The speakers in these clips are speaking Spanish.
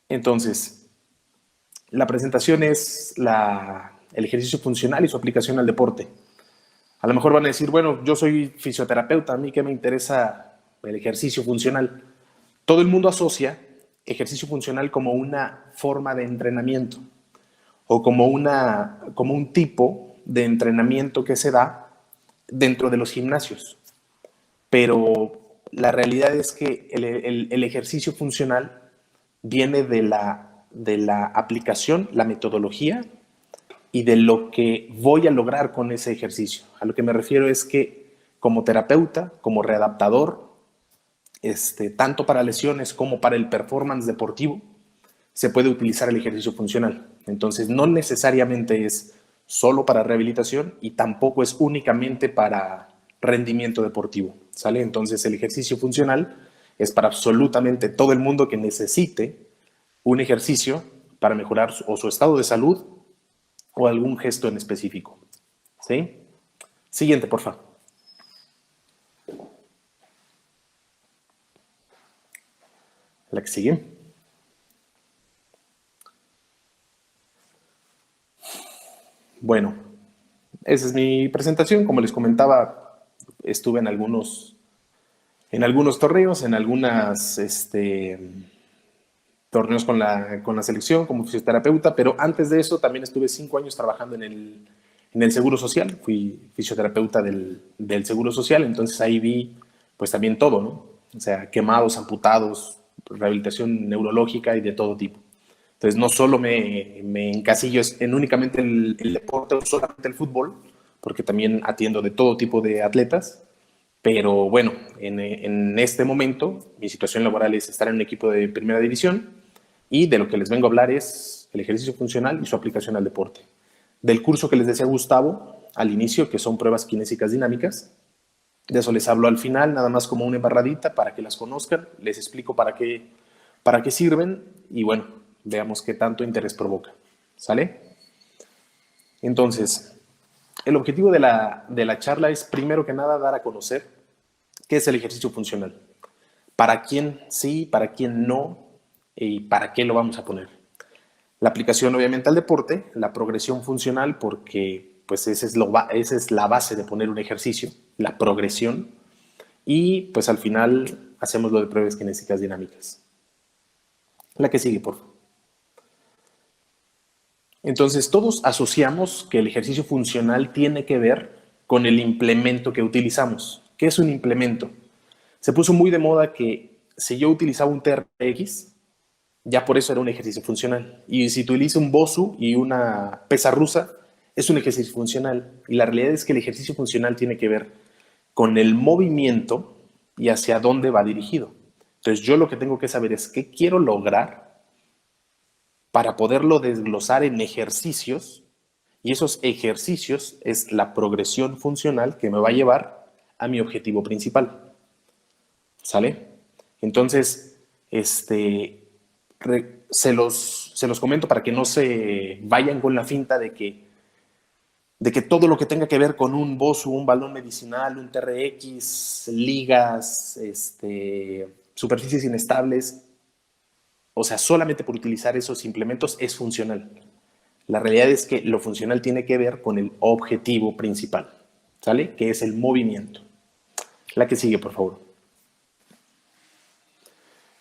Entonces, la presentación es el ejercicio funcional y su aplicación al deporte. A lo mejor van a decir, bueno, yo soy fisioterapeuta, a mí que me interesa el ejercicio funcional. Todo el mundo asocia ejercicio funcional como una forma de entrenamiento o como un tipo de entrenamiento que se da dentro de los gimnasios. Pero la realidad es que el ejercicio funcional viene de la aplicación, la metodología y de lo que voy a lograr con ese ejercicio. A lo que me refiero es que como terapeuta, como readaptador, tanto para lesiones como para el performance deportivo, se puede utilizar el ejercicio funcional. Entonces, no necesariamente es solo para rehabilitación y tampoco es únicamente para rendimiento deportivo, ¿sale? Entonces, el ejercicio funcional es para absolutamente todo el mundo que necesite un ejercicio para mejorar o su estado de salud o algún gesto en específico, ¿sí? Siguiente, por favor. La que sigue. Bueno, esa es mi presentación. Como les comentaba, estuve en algunos torneos, en algunas torneos con la selección como fisioterapeuta, pero antes de eso también estuve 5 años trabajando en el Seguro Social. Fui fisioterapeuta del Seguro Social, entonces ahí vi pues también todo, ¿no? O sea, quemados, amputados, rehabilitación neurológica y de todo tipo. Entonces no solo me encasillo en únicamente el deporte o solamente el fútbol, porque también atiendo de todo tipo de atletas, pero bueno, en este momento mi situación laboral es estar en un equipo de primera división y de lo que les vengo a hablar es el ejercicio funcional y su aplicación al deporte. Del curso que les decía Gustavo al inicio, que son pruebas kinésicas dinámicas, de eso les hablo al final, nada más como una embarradita para que las conozcan, les explico para qué sirven y bueno, veamos qué tanto interés provoca. ¿Sale? Entonces, el objetivo de la charla es primero que nada dar a conocer qué es el ejercicio funcional, para quién sí, para quién no y para qué lo vamos a poner. La aplicación obviamente al deporte, la progresión funcional porque pues esa es la base de poner un ejercicio, la progresión, y pues al final hacemos lo de pruebas kinésicas dinámicas. La que sigue, por favor. Entonces todos asociamos que el ejercicio funcional tiene que ver con el implemento que utilizamos. ¿Qué es un implemento? Se puso muy de moda que si yo utilizaba un TRX, ya por eso era un ejercicio funcional. Y si utilizo un BOSU y una pesa rusa, es un ejercicio funcional. Y la realidad es que el ejercicio funcional tiene que ver con el movimiento y hacia dónde va dirigido. Entonces yo lo que tengo que saber es qué quiero lograr para poderlo desglosar en ejercicios, y esos ejercicios es la progresión funcional que me va a llevar a mi objetivo principal. ¿Sale? Entonces, se los comento para que no se vayan con la finta de que todo lo que tenga que ver con un BOSU, un balón medicinal, un TRX, ligas, superficies inestables, o sea, solamente por utilizar esos implementos es funcional. La realidad es que lo funcional tiene que ver con el objetivo principal, ¿sale? Que es el movimiento. La que sigue, por favor.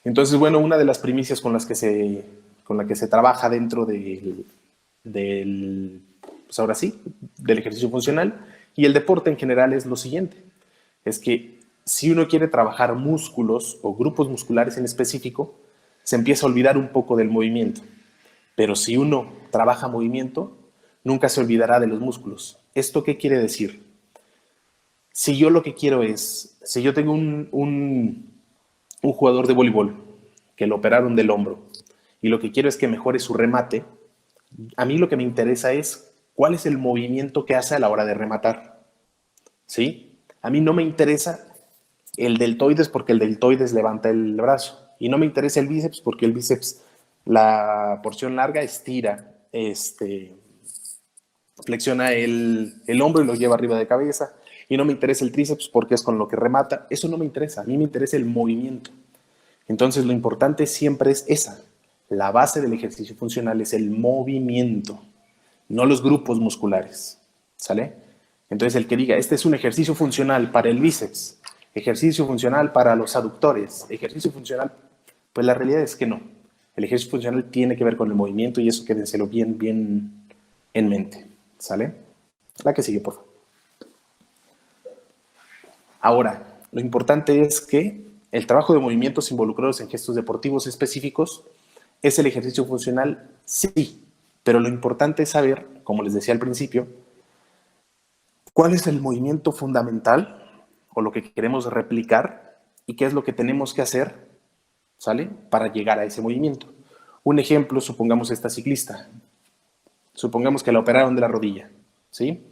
Entonces, bueno, una de las primicias con la que se trabaja dentro pues ahora sí, del ejercicio funcional y el deporte en general es lo siguiente. Es que si uno quiere trabajar músculos o grupos musculares en específico, se empieza a olvidar un poco del movimiento. Pero si uno trabaja movimiento, nunca se olvidará de los músculos. ¿Esto qué quiere decir? Si yo lo que quiero es, si yo tengo un jugador de voleibol que lo operaron del hombro y lo que quiero es que mejore su remate, a mí lo que me interesa es cuál es el movimiento que hace a la hora de rematar. ¿Sí? A mí no me interesa el deltoides porque el deltoides levanta el brazo y no me interesa el bíceps porque el bíceps, la porción larga estira, flexiona el hombro y lo lleva arriba de cabeza. Y no me interesa el tríceps porque es con lo que remata. Eso no me interesa. A mí me interesa el movimiento. Entonces lo importante siempre es esa. La base del ejercicio funcional es el movimiento, no los grupos musculares, ¿sale? Entonces el que diga, este es un ejercicio funcional para el bíceps, ejercicio funcional para los aductores, ejercicio funcional, pues la realidad es que no. El ejercicio funcional tiene que ver con el movimiento y eso quédenselo bien, bien en mente, ¿sale? La que sigue, por favor. Ahora, lo importante es que el trabajo de movimientos involucrados en gestos deportivos específicos es el ejercicio funcional, sí, pero lo importante es saber, como les decía al principio, cuál es el movimiento fundamental o lo que queremos replicar y qué es lo que tenemos que hacer, ¿sale? Para llegar a ese movimiento. Un ejemplo, supongamos esta ciclista. Supongamos que la operaron de la rodilla, ¿sí?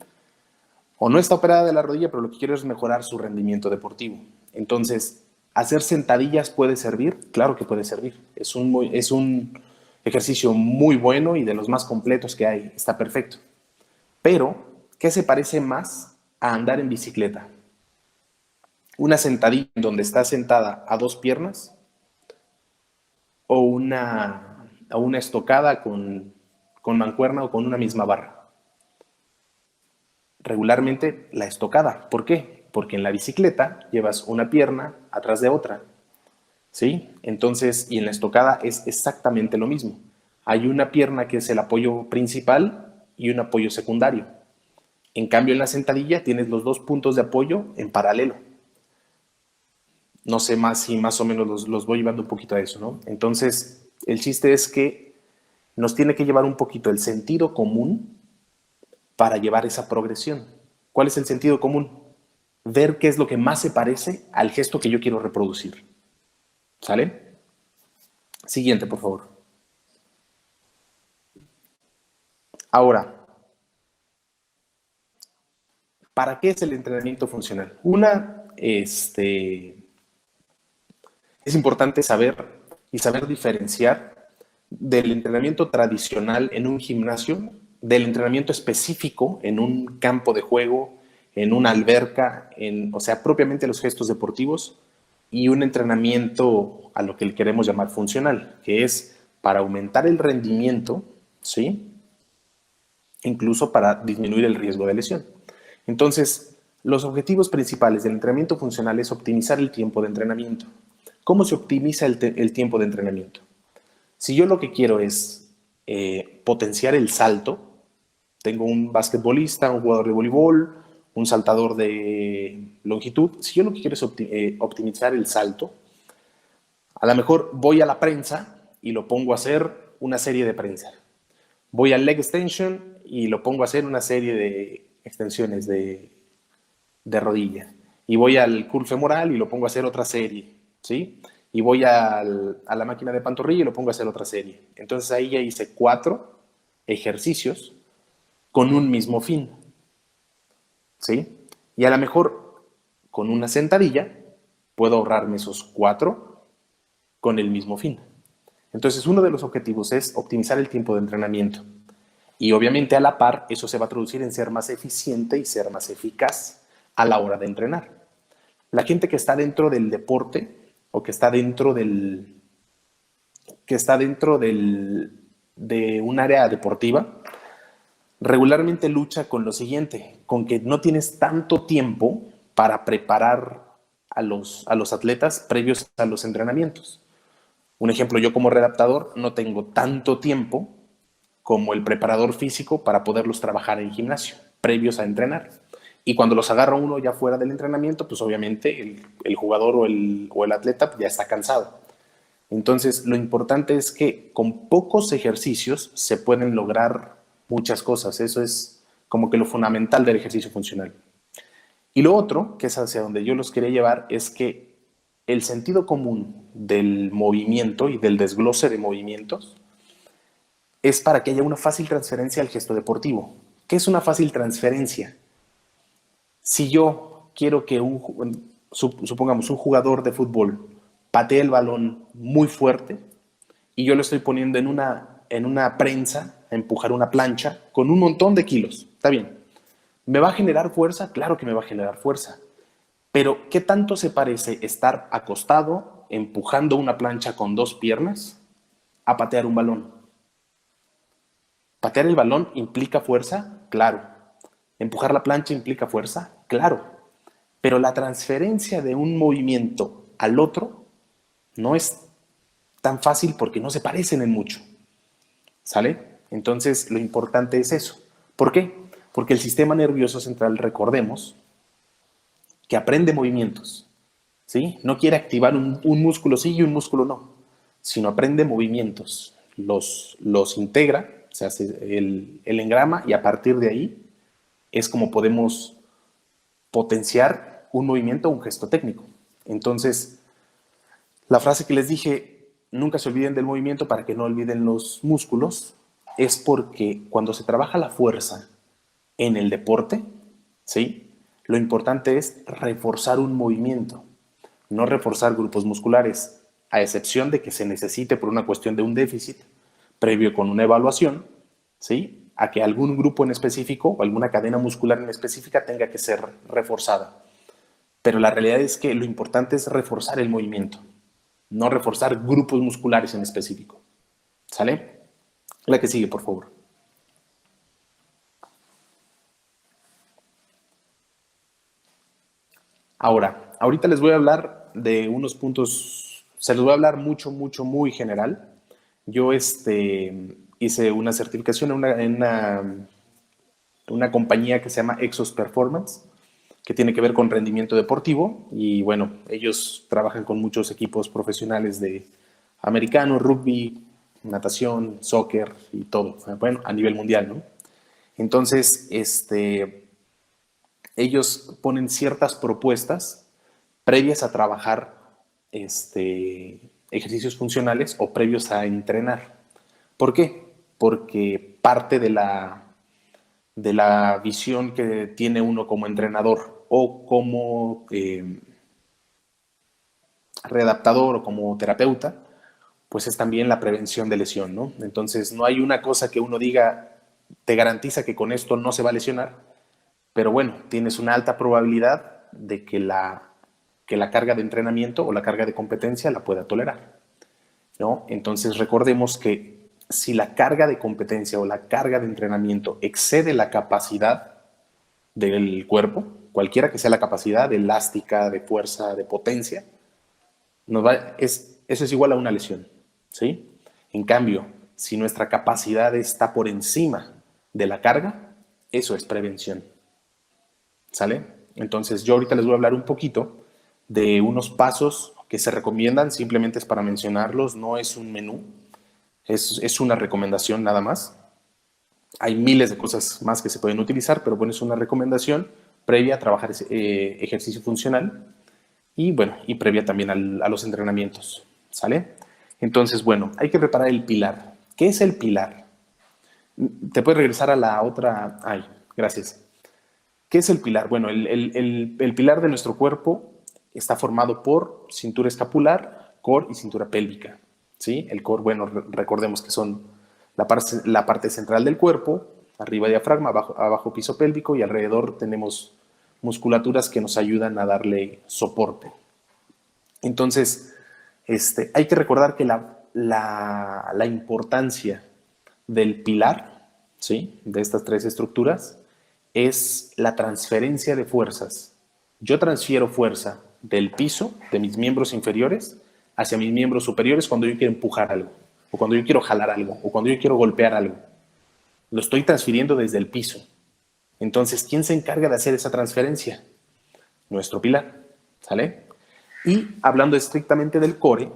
O no está operada de la rodilla, pero lo que quiere es mejorar su rendimiento deportivo. Entonces, ¿hacer sentadillas puede servir? Claro que puede servir. Es un ejercicio muy bueno y de los más completos que hay. Está perfecto. Pero, ¿qué se parece más a andar en bicicleta? ¿Una sentadilla donde está sentada a dos piernas? ¿O una estocada con mancuerna o con una misma barra? Regularmente la estocada. ¿Por qué? Porque en la bicicleta llevas una pierna atrás de otra, ¿sí? Entonces, y en la estocada es exactamente lo mismo. Hay una pierna que es el apoyo principal y un apoyo secundario. En cambio, en la sentadilla tienes los dos puntos de apoyo en paralelo. No sé más si más o menos los voy llevando un poquito a eso, ¿no? Entonces, el chiste es que nos tiene que llevar un poquito el sentido común para llevar esa progresión. ¿Cuál es el sentido común? Ver qué es lo que más se parece al gesto que yo quiero reproducir. ¿Sale? Siguiente, por favor. Ahora, ¿para qué es el entrenamiento funcional? Es importante saber y saber diferenciar del entrenamiento tradicional en un gimnasio, del entrenamiento específico en un campo de juego, en una alberca, o sea, propiamente los gestos deportivos, y un entrenamiento a lo que le queremos llamar funcional, que es para aumentar el rendimiento, ¿sí? Incluso para disminuir el riesgo de lesión. Entonces, los objetivos principales del entrenamiento funcional es optimizar el tiempo de entrenamiento. ¿Cómo se optimiza el tiempo de entrenamiento? Si yo lo que quiero es potenciar el salto, tengo un basquetbolista, un jugador de voleibol, un saltador de longitud, si yo lo que quiero es optimizar el salto, a lo mejor voy a la prensa y lo pongo a hacer una serie de prensa. Voy al leg extension y lo pongo a hacer una serie de extensiones de rodilla. Y voy al curl femoral y lo pongo a hacer otra serie, ¿sí? Y voy a la máquina de pantorrilla y lo pongo a hacer otra serie. Entonces ahí ya hice 4 ejercicios con un mismo fin, ¿sí? Y a lo mejor con una sentadilla puedo ahorrarme esos 4 con el mismo fin. Entonces uno de los objetivos es optimizar el tiempo de entrenamiento. Y obviamente a la par eso se va a traducir en ser más eficiente y ser más eficaz a la hora de entrenar. La gente que está dentro del deporte o que está dentro de un área deportiva, regularmente lucha con lo siguiente, con que no tienes tanto tiempo para preparar a los atletas previos a los entrenamientos. Un ejemplo, yo como redactador no tengo tanto tiempo como el preparador físico para poderlos trabajar en gimnasio, previos a entrenar. Y cuando los agarra uno ya fuera del entrenamiento, pues obviamente el jugador o el atleta ya está cansado. Entonces, lo importante es que con pocos ejercicios se pueden lograr muchas cosas. Eso es como que lo fundamental del ejercicio funcional. Y lo otro, que es hacia donde yo los quería llevar, es que el sentido común del movimiento y del desglose de movimientos es para que haya una fácil transferencia al gesto deportivo. ¿Qué es una fácil transferencia? Si yo quiero que supongamos un jugador de fútbol patee el balón muy fuerte y yo lo estoy poniendo en una prensa a empujar una plancha con un montón de kilos, está bien. ¿Me va a generar fuerza? Claro que me va a generar fuerza. Pero ¿qué tanto se parece estar acostado empujando una plancha con 2 piernas a patear un balón. ¿Patear el balón implica fuerza? Claro. ¿Empujar la plancha implica fuerza? Claro. Pero la transferencia de un movimiento al otro no es tan fácil porque no se parecen en mucho. ¿Sale? Entonces, lo importante es eso. ¿Por qué? Porque el sistema nervioso central, recordemos, que aprende movimientos, ¿sí? No quiere activar un músculo sí y un músculo no, sino aprende movimientos. Los integra, se hace el engrama y a partir de ahí es como podemos potenciar un movimiento o un gesto técnico. Entonces, la frase que les dije, nunca se olviden del movimiento para que no olviden los músculos, es porque cuando se trabaja la fuerza en el deporte, ¿sí? Lo importante es reforzar un movimiento, no reforzar grupos musculares, a excepción de que se necesite por una cuestión de un déficit previo con una evaluación, ¿sí? A que algún grupo en específico o alguna cadena muscular en específica tenga que ser reforzada. Pero la realidad es que lo importante es reforzar el movimiento, no reforzar grupos musculares en específico. ¿Sale? La que sigue, por favor. Ahorita les voy a hablar de unos puntos, se los voy a hablar muy general. Yo hice una certificación en una compañía que se llama Exos Performance, que tiene que ver con rendimiento deportivo y bueno, ellos trabajan con muchos equipos profesionales de americano, rugby, natación, soccer y todo, bueno, a nivel mundial, ¿no? Entonces, ellos ponen ciertas propuestas previas a trabajar ejercicios funcionales o previos a entrenar. ¿Por qué? Porque parte de la visión que tiene uno como entrenador o como readaptador o como terapeuta, pues es también la prevención de lesión, ¿no? Entonces, no hay una cosa que uno diga, te garantiza que con esto no se va a lesionar, pero bueno, tienes una alta probabilidad de que la carga de entrenamiento o la carga de competencia la pueda tolerar, ¿no? Entonces, recordemos que si la carga de competencia o la carga de entrenamiento excede la capacidad del cuerpo, cualquiera que sea la capacidad, de elástica, de fuerza, de potencia, eso es igual a una lesión, ¿sí? En cambio, si nuestra capacidad está por encima de la carga, eso es prevención, ¿sale? Entonces, yo ahorita les voy a hablar un poquito de unos pasos que se recomiendan, simplemente es para mencionarlos, no es un menú, es una recomendación nada más. Hay miles de cosas más que se pueden utilizar, pero bueno, es una recomendación previa a trabajar ejercicio funcional y bueno, y previa también a los entrenamientos, ¿sale? Entonces, bueno, hay que preparar el pilar. ¿Qué es el pilar? Te puedes regresar a la otra. Ay, gracias. ¿Qué es el pilar? Bueno, el pilar de nuestro cuerpo está formado por cintura escapular, core y cintura pélvica, ¿sí? El core, bueno, recordemos que son la parte central del cuerpo, arriba diafragma, abajo piso pélvico y alrededor tenemos musculaturas que nos ayudan a darle soporte. Entonces, hay que recordar que la importancia del pilar, ¿sí? De estas tres estructuras, es la transferencia de fuerzas. Yo transfiero fuerza del piso, de mis miembros inferiores, hacia mis miembros superiores cuando yo quiero empujar algo, o cuando yo quiero jalar algo, o cuando yo quiero golpear algo. Lo estoy transfiriendo desde el piso. Entonces, ¿quién se encarga de hacer esa transferencia? Nuestro pilar, ¿sale? Y hablando estrictamente del core,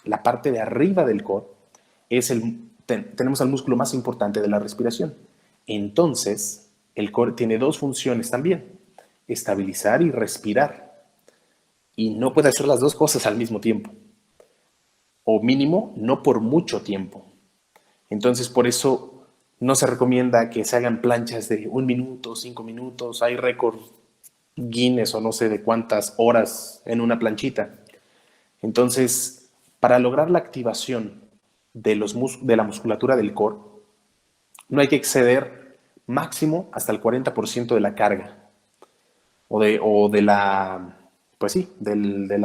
la parte de arriba del core tenemos el músculo más importante de la respiración. Entonces, el core tiene dos funciones también, estabilizar y respirar. Y no puede hacer las dos cosas al mismo tiempo. O mínimo, no por mucho tiempo. Entonces, por eso no se recomienda que se hagan planchas de 1 minuto, 5 minutos. Hay récords Guinness o no sé de cuántas horas en una planchita. Entonces, para lograr la activación de la musculatura del core, no hay que exceder máximo hasta el 40% de la carga o de la, pues sí, de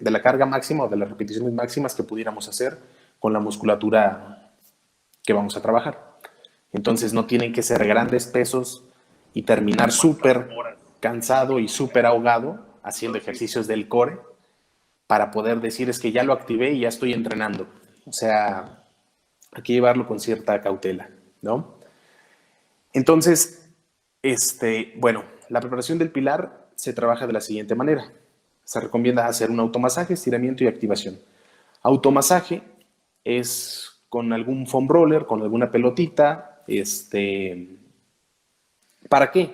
la carga máxima o de las repeticiones máximas que pudiéramos hacer con la musculatura que vamos a trabajar. Entonces no tienen que ser grandes pesos y terminar súper cansado y súper ahogado haciendo ejercicios del core para poder decir es que ya lo activé y ya estoy entrenando. O sea, hay que llevarlo con cierta cautela, ¿no? Entonces, bueno, la preparación del pilar se trabaja de la siguiente manera. Se recomienda hacer un automasaje, estiramiento y activación. Automasaje es con algún foam roller, con alguna pelotita, ¿para qué?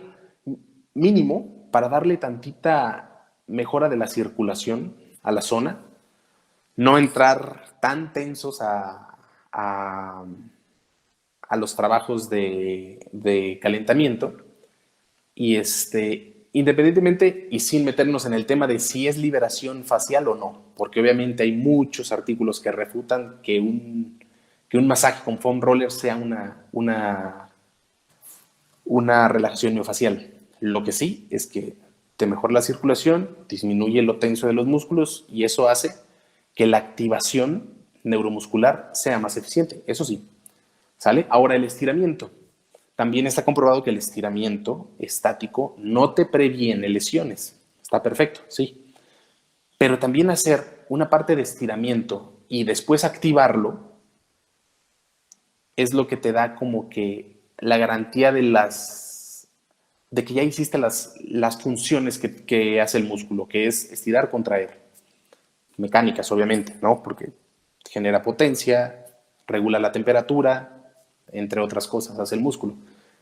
Mínimo, para darle tantita mejora de la circulación a la zona, no entrar tan tensos a, a los trabajos de calentamiento y independientemente y sin meternos en el tema de si es liberación facial o no, porque obviamente hay muchos artículos que refutan que un masaje con foam roller sea una relajación miofacial. Lo que sí es que te mejora la circulación, disminuye lo tenso de los músculos y eso hace que la activación neuromuscular sea más eficiente. Eso sí, ¿sale? Ahora el estiramiento. También está comprobado que el estiramiento estático no te previene lesiones. Está perfecto, sí. Pero también hacer una parte de estiramiento y después activarlo es lo que te da como que la garantía de que ya hiciste las funciones que hace el músculo, que es estirar, contraer. Mecánicas, obviamente, ¿no? Porque genera potencia, regula la temperatura, entre otras cosas, hace el músculo.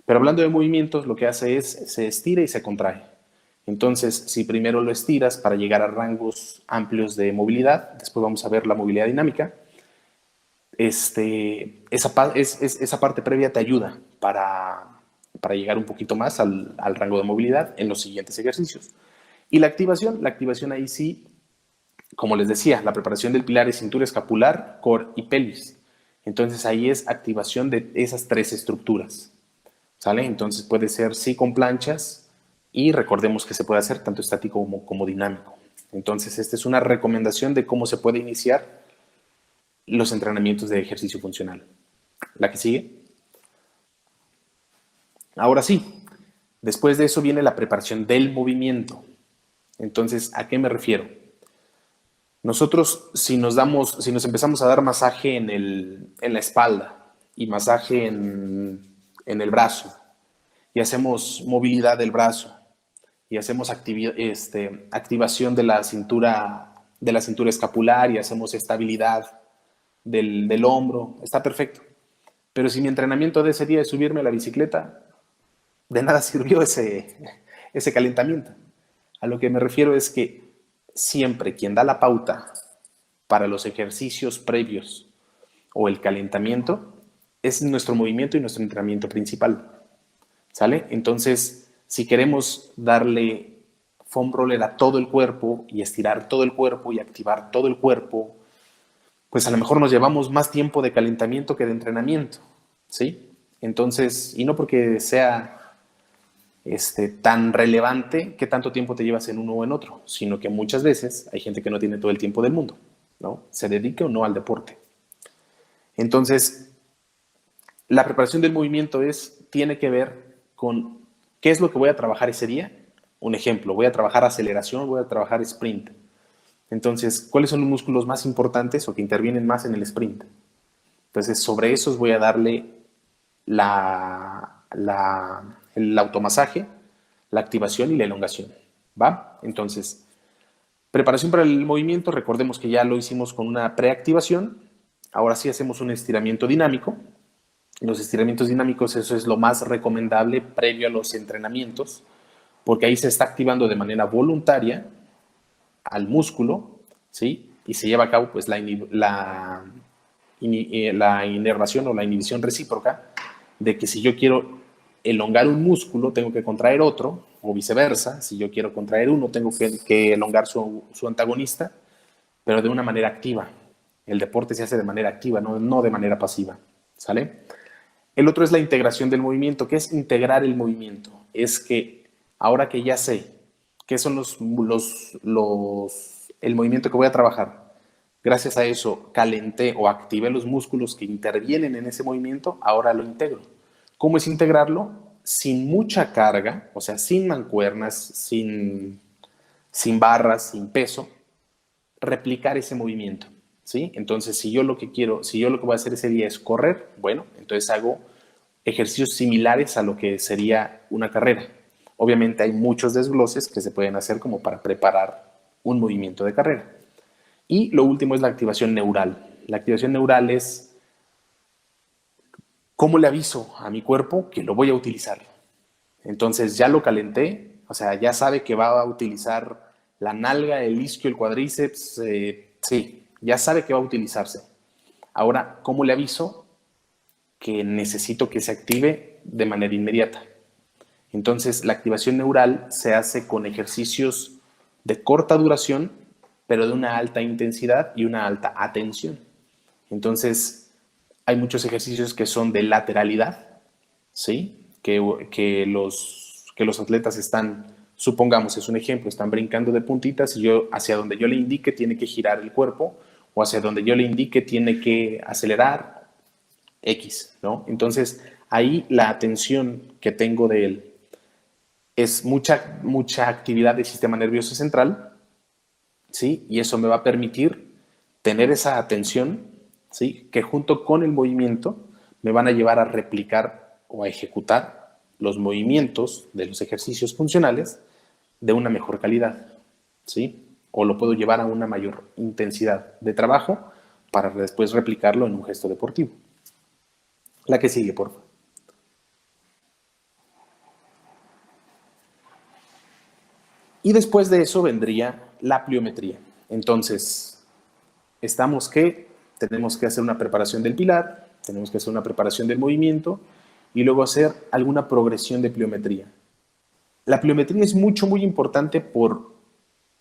Pero hablando de movimientos, lo que hace es se estira y se contrae. Entonces, si primero lo estiras para llegar a rangos amplios de movilidad, después vamos a ver la movilidad dinámica, esa parte previa te ayuda para llegar un poquito más al rango de movilidad en los siguientes ejercicios. Y la activación ahí sí, como les decía, la preparación del pilar es cintura escapular, core y pelvis. Entonces ahí es activación de esas tres estructuras, ¿sale? Entonces puede ser sí con planchas y recordemos que se puede hacer tanto estático como dinámico. Entonces esta es una recomendación de cómo se puede iniciar los entrenamientos de ejercicio funcional. ¿La que sigue? Ahora sí, después de eso viene la preparación del movimiento. Entonces, ¿a qué me refiero? Nosotros, si nos empezamos a dar masaje en la espalda y masaje en el brazo, y hacemos movilidad del brazo, y hacemos activación de la cintura escapular, y hacemos estabilidad del hombro, está perfecto. Pero si mi entrenamiento de ese día es subirme a la bicicleta, de nada sirvió ese calentamiento. A lo que me refiero es que siempre quien da la pauta para los ejercicios previos o el calentamiento es nuestro movimiento y nuestro entrenamiento principal. ¿Sale? Entonces, si queremos darle foam roller a todo el cuerpo y estirar todo el cuerpo y activar todo el cuerpo, pues a lo mejor nos llevamos más tiempo de calentamiento que de entrenamiento, ¿sí? Entonces, y no porque sea tan relevante qué tanto tiempo te llevas en uno o en otro, sino que muchas veces hay gente que no tiene todo el tiempo del mundo, ¿no? Se dedique o no al deporte. Entonces, la preparación del movimiento tiene que ver con qué es lo que voy a trabajar ese día. Un ejemplo, voy a trabajar aceleración, voy a trabajar sprint. Entonces, ¿cuáles son los músculos más importantes o que intervienen más en el sprint? Entonces, sobre esos voy a darle el automasaje, la activación y la elongación. ¿Va? Entonces, preparación para el movimiento, recordemos que ya lo hicimos con una preactivación. Ahora sí hacemos un estiramiento dinámico. Los estiramientos dinámicos, eso es lo más recomendable previo a los entrenamientos, porque ahí se está activando de manera voluntaria al músculo, ¿sí? Y se lleva a cabo pues la inervación o la inhibición recíproca de que si yo quiero elongar un músculo, tengo que contraer otro, o viceversa. Si yo quiero contraer uno, tengo que elongar su antagonista, pero de una manera activa. El deporte se hace de manera activa, no de manera pasiva, ¿sale? El otro es la integración del movimiento. ¿Qué es integrar el movimiento? Es que ahora que ya sé qué son el movimiento que voy a trabajar, Gracias a eso calenté o activé los músculos que intervienen en ese movimiento, ahora lo integro. ¿Cómo es integrarlo? Sin mucha carga, o sea, sin mancuernas, sin barras, sin peso, replicar ese movimiento, ¿sí? Entonces, si yo lo que voy a hacer ese día es correr, bueno, entonces hago ejercicios similares a lo que sería una carrera. Obviamente hay muchos desgloses que se pueden hacer como para preparar un movimiento de carrera. Y lo último es la activación neural. La activación neural es cómo le aviso a mi cuerpo que lo voy a utilizar. Entonces ya lo calenté, o sea, ya sabe que va a utilizar la nalga, el isquio, el cuádriceps, sí, ya sabe que va a utilizarse. Ahora, ¿cómo le aviso que necesito que se active de manera inmediata? Entonces, la activación neural se hace con ejercicios de corta duración, pero de una alta intensidad y una alta atención. Entonces, hay muchos ejercicios que son de lateralidad, ¿sí? Que los atletas están, supongamos, es un ejemplo, están brincando de puntitas y yo hacia donde yo le indique tiene que girar el cuerpo o hacia donde yo le indique tiene que acelerar X, ¿no? Entonces, ahí la atención que tengo de él es mucha actividad del sistema nervioso central, ¿sí? Y eso me va a permitir tener esa atención, ¿sí? Que junto con el movimiento me van a llevar a replicar o a ejecutar los movimientos de los ejercicios funcionales de una mejor calidad, ¿sí? O lo puedo llevar a una mayor intensidad de trabajo para después replicarlo en un gesto deportivo. La que sigue, por favor. Y después de eso vendría la pliometría. Entonces, estamos que tenemos que hacer una preparación del pilar, tenemos que hacer una preparación del movimiento y luego hacer alguna progresión de pliometría. La pliometría es muy importante por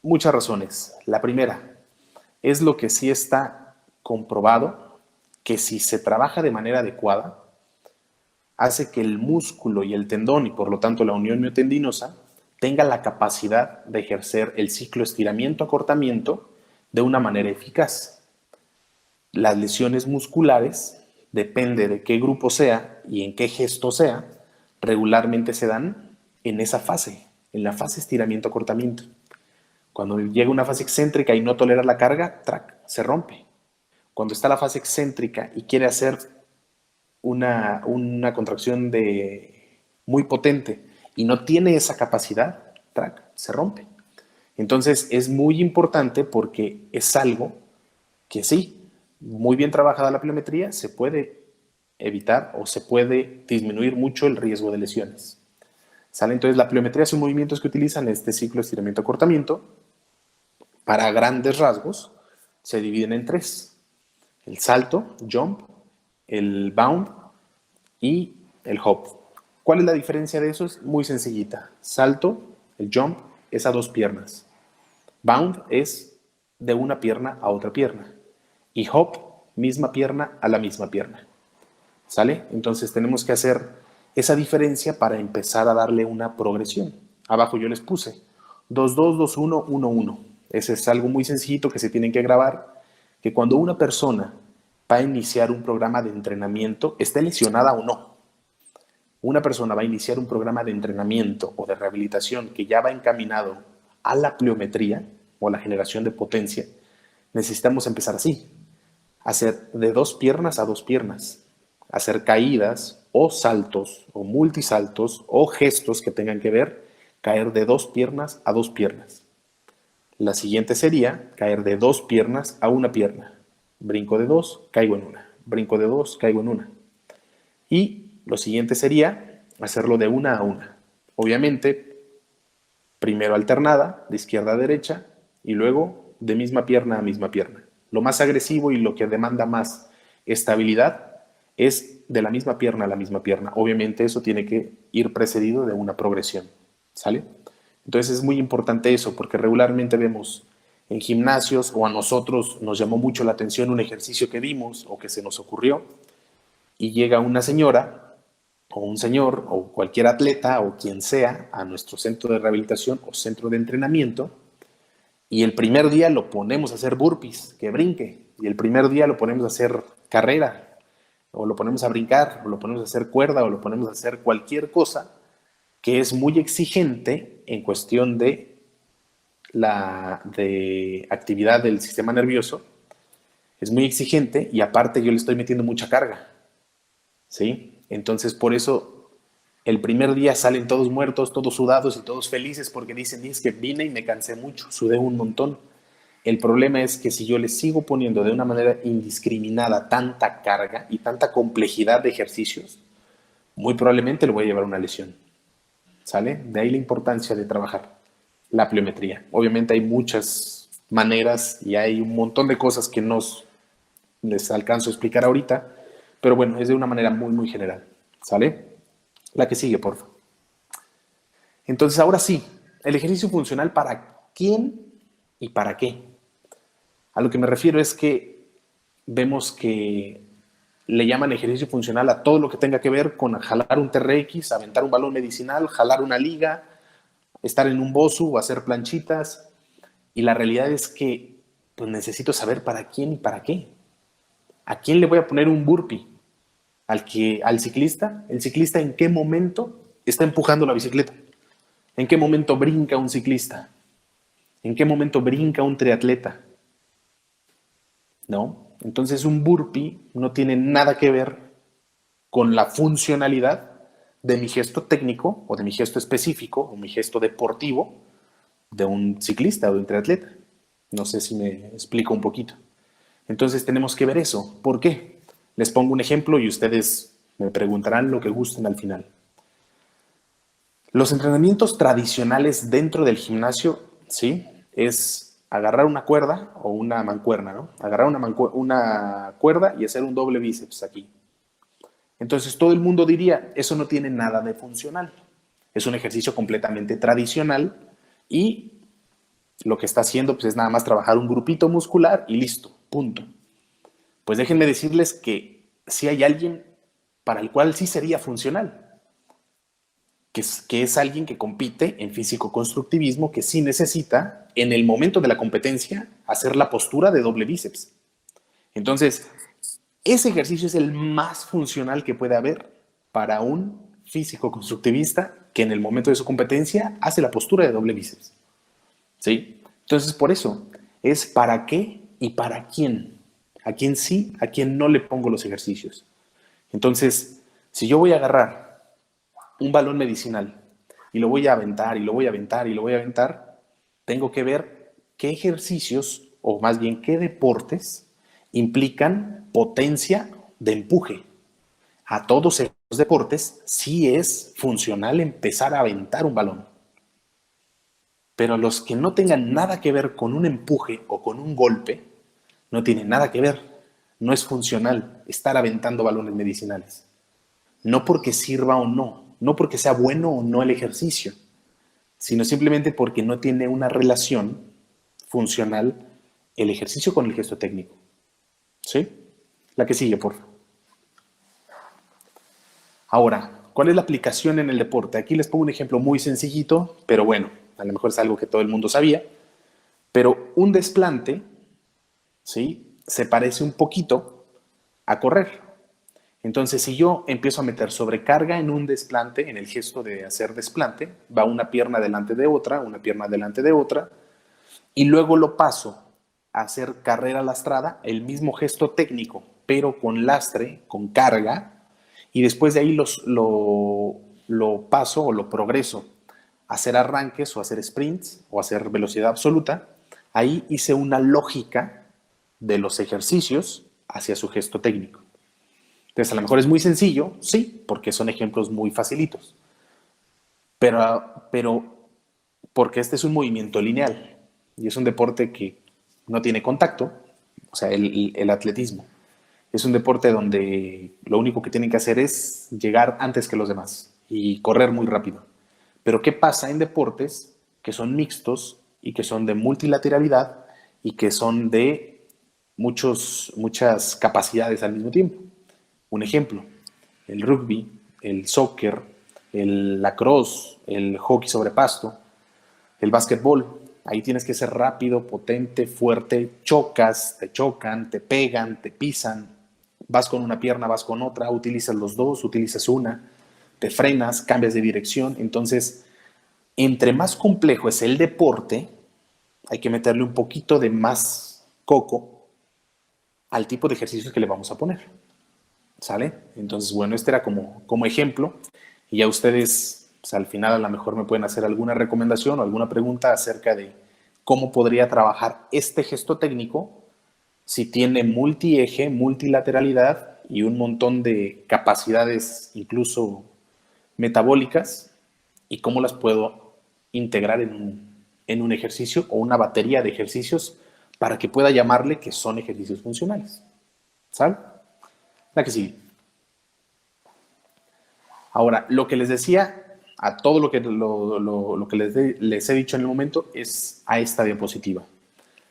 muchas razones. La primera es lo que sí está comprobado, que si se trabaja de manera adecuada, hace que el músculo y el tendón y por lo tanto la unión miotendinosa tenga la capacidad de ejercer el ciclo estiramiento-acortamiento de una manera eficaz. Las lesiones musculares, depende de qué grupo sea y en qué gesto sea, regularmente se dan en esa fase, en la fase estiramiento-acortamiento. Cuando llega una fase excéntrica y no tolera la carga, ¡trac!, se rompe. Cuando está la fase excéntrica y quiere hacer una contracción muy potente y no tiene esa capacidad, ¡trac!, se rompe. Entonces es muy importante porque es algo que sí, muy bien trabajada la pliometría, se puede evitar o se puede disminuir mucho el riesgo de lesiones. ¿Sale? Entonces la pliometría son movimientos que utilizan este ciclo estiramiento-acortamiento. Para grandes rasgos se dividen en tres: el salto, jump, el bound y el hop. ¿Cuál es la diferencia de eso? Es muy sencillita. Salto, el jump, es a dos piernas. Bound es de una pierna a otra pierna. Y hop, misma pierna a la misma pierna. ¿Sale? Entonces tenemos que hacer esa diferencia para empezar a darle una progresión. Abajo yo les puse 2-2, 2-1, 1-1. Ese es algo muy sencillito que se tienen que grabar, que cuando una persona va a iniciar un programa de entrenamiento, esté lesionada o no, una persona va a iniciar un programa de entrenamiento o de rehabilitación que ya va encaminado a la pliometría o a la generación de potencia, necesitamos empezar así: hacer de dos piernas a dos piernas, hacer caídas o saltos o multisaltos o gestos que tengan que ver, caer de dos piernas a dos piernas. La siguiente sería caer de dos piernas a una pierna. Brinco de dos, caigo en una. Brinco de dos, caigo en una. Y lo siguiente sería hacerlo de una a una. Obviamente, primero alternada, de izquierda a derecha, y luego de misma pierna a misma pierna. Lo más agresivo y lo que demanda más estabilidad es de la misma pierna a la misma pierna. Obviamente eso tiene que ir precedido de una progresión. ¿Sale? Entonces es muy importante eso, porque regularmente vemos en gimnasios, o a nosotros nos llamó mucho la atención un ejercicio que vimos o que se nos ocurrió, y llega una señora o un señor o cualquier atleta o quien sea a nuestro centro de rehabilitación o centro de entrenamiento Y el primer día lo ponemos a hacer burpees, que brinque. Y el primer día lo ponemos a hacer carrera, o lo ponemos a brincar, o lo ponemos a hacer cuerda, o lo ponemos a hacer cualquier cosa que es muy exigente en cuestión de actividad del sistema nervioso. Es muy exigente y aparte yo le estoy metiendo mucha carga, ¿sí? Entonces por eso el primer día salen todos muertos, todos sudados y todos felices porque dicen, es que vine y me cansé mucho, sudé un montón. El problema es que si yo le sigo poniendo de una manera indiscriminada tanta carga y tanta complejidad de ejercicios, muy probablemente le voy a llevar a una lesión, ¿sale? De ahí la importancia de trabajar la pliometría. Obviamente hay muchas maneras y hay un montón de cosas que no les alcanzo a explicar ahorita, pero bueno, es de una manera muy, muy general, ¿sale? La que sigue, por favor. Entonces, ahora sí, el ejercicio funcional, ¿para quién y para qué? A lo que me refiero es que vemos que le llaman ejercicio funcional a todo lo que tenga que ver con jalar un TRX, aventar un balón medicinal, jalar una liga, estar en un BOSU o hacer planchitas. Y la realidad es que pues necesito saber para quién y para qué. ¿A quién le voy a poner un burpee? ¿Al ciclista? ¿El ciclista en qué momento está empujando la bicicleta? ¿En qué momento brinca un ciclista? ¿En qué momento brinca un triatleta? ¿No? Entonces un burpee no tiene nada que ver con la funcionalidad de mi gesto técnico o de mi gesto específico o mi gesto deportivo de un ciclista o de un triatleta. No sé si me explico un poquito. Entonces tenemos que ver eso. ¿Por qué? Les pongo un ejemplo y ustedes me preguntarán lo que gusten al final. Los entrenamientos tradicionales dentro del gimnasio, ¿sí? Es agarrar una cuerda o una mancuerna, ¿no? Agarrar una cuerda y hacer un doble bíceps aquí. Entonces todo el mundo diría, eso no tiene nada de funcional. Es un ejercicio completamente tradicional y lo que está haciendo pues, es nada más trabajar un grupito muscular y listo, punto. Pues déjenme decirles que si hay alguien para el cual sí sería funcional, que es alguien que compite en físico-constructivismo, que sí necesita, en el momento de la competencia, hacer la postura de doble bíceps. Entonces, ese ejercicio es el más funcional que puede haber para un físico-constructivista que en el momento de su competencia hace la postura de doble bíceps. ¿Sí? Entonces, por eso, es para qué y para quién. A quién sí, a quién no le pongo los ejercicios. Entonces, si yo voy a agarrar un balón medicinal y lo voy a aventar y lo voy a aventar y lo voy a aventar, tengo que ver qué ejercicios o más bien qué deportes implican potencia de empuje. A todos esos deportes sí es funcional empezar a aventar un balón. Pero los que no tengan nada que ver con un empuje o con un golpe, no tienen nada que ver. No es funcional estar aventando balones medicinales. No porque sirva o no, no porque sea bueno o no el ejercicio, sino simplemente porque no tiene una relación funcional el ejercicio con el gesto técnico. ¿Sí? La que sigue, por favor. Ahora, ¿cuál es la aplicación en el deporte? Aquí les pongo un ejemplo muy sencillito, pero bueno, a lo mejor es algo que todo el mundo sabía, pero un desplante, ¿sí? Se parece un poquito a correr. Entonces, si yo empiezo a meter sobrecarga en un desplante, en el gesto de hacer desplante, va una pierna delante de otra, una pierna delante de otra, y luego lo paso a hacer carrera lastrada, el mismo gesto técnico, pero con lastre, con carga, y después de ahí lo paso o lo progreso a hacer arranques o hacer sprints o hacer velocidad absoluta. Ahí hice una lógica de los ejercicios hacia su gesto técnico. Entonces, a lo mejor es muy sencillo, sí, porque son ejemplos muy facilitos, pero porque este es un movimiento lineal y es un deporte que no tiene contacto, o sea, el atletismo. Es un deporte donde lo único que tienen que hacer es llegar antes que los demás y correr muy rápido. Pero ¿qué pasa en deportes que son mixtos y que son de multilateralidad y que son de muchas capacidades al mismo tiempo? Un ejemplo, el rugby, el soccer, el lacrosse, el hockey sobre pasto, el básquetbol. Ahí tienes que ser rápido, potente, fuerte, chocas, te chocan, te pegan, te pisan, vas con una pierna, vas con otra, utilizas los dos, utilizas una, te frenas, cambias de dirección. Entonces, entre más complejo es el deporte, hay que meterle un poquito de más coco al tipo de ejercicios que le vamos a poner. ¿Sale? Entonces, bueno, este era como ejemplo. Y ya ustedes, pues, al final a lo mejor me pueden hacer alguna recomendación o alguna pregunta acerca de cómo podría trabajar este gesto técnico si tiene multieje, multilateralidad y un montón de capacidades incluso metabólicas y cómo las puedo integrar en un ejercicio o una batería de ejercicios para que pueda llamarle que son ejercicios funcionales. ¿Sale? La que sigue. Ahora, lo que les decía, a todo lo que les he dicho en el momento es a esta diapositiva.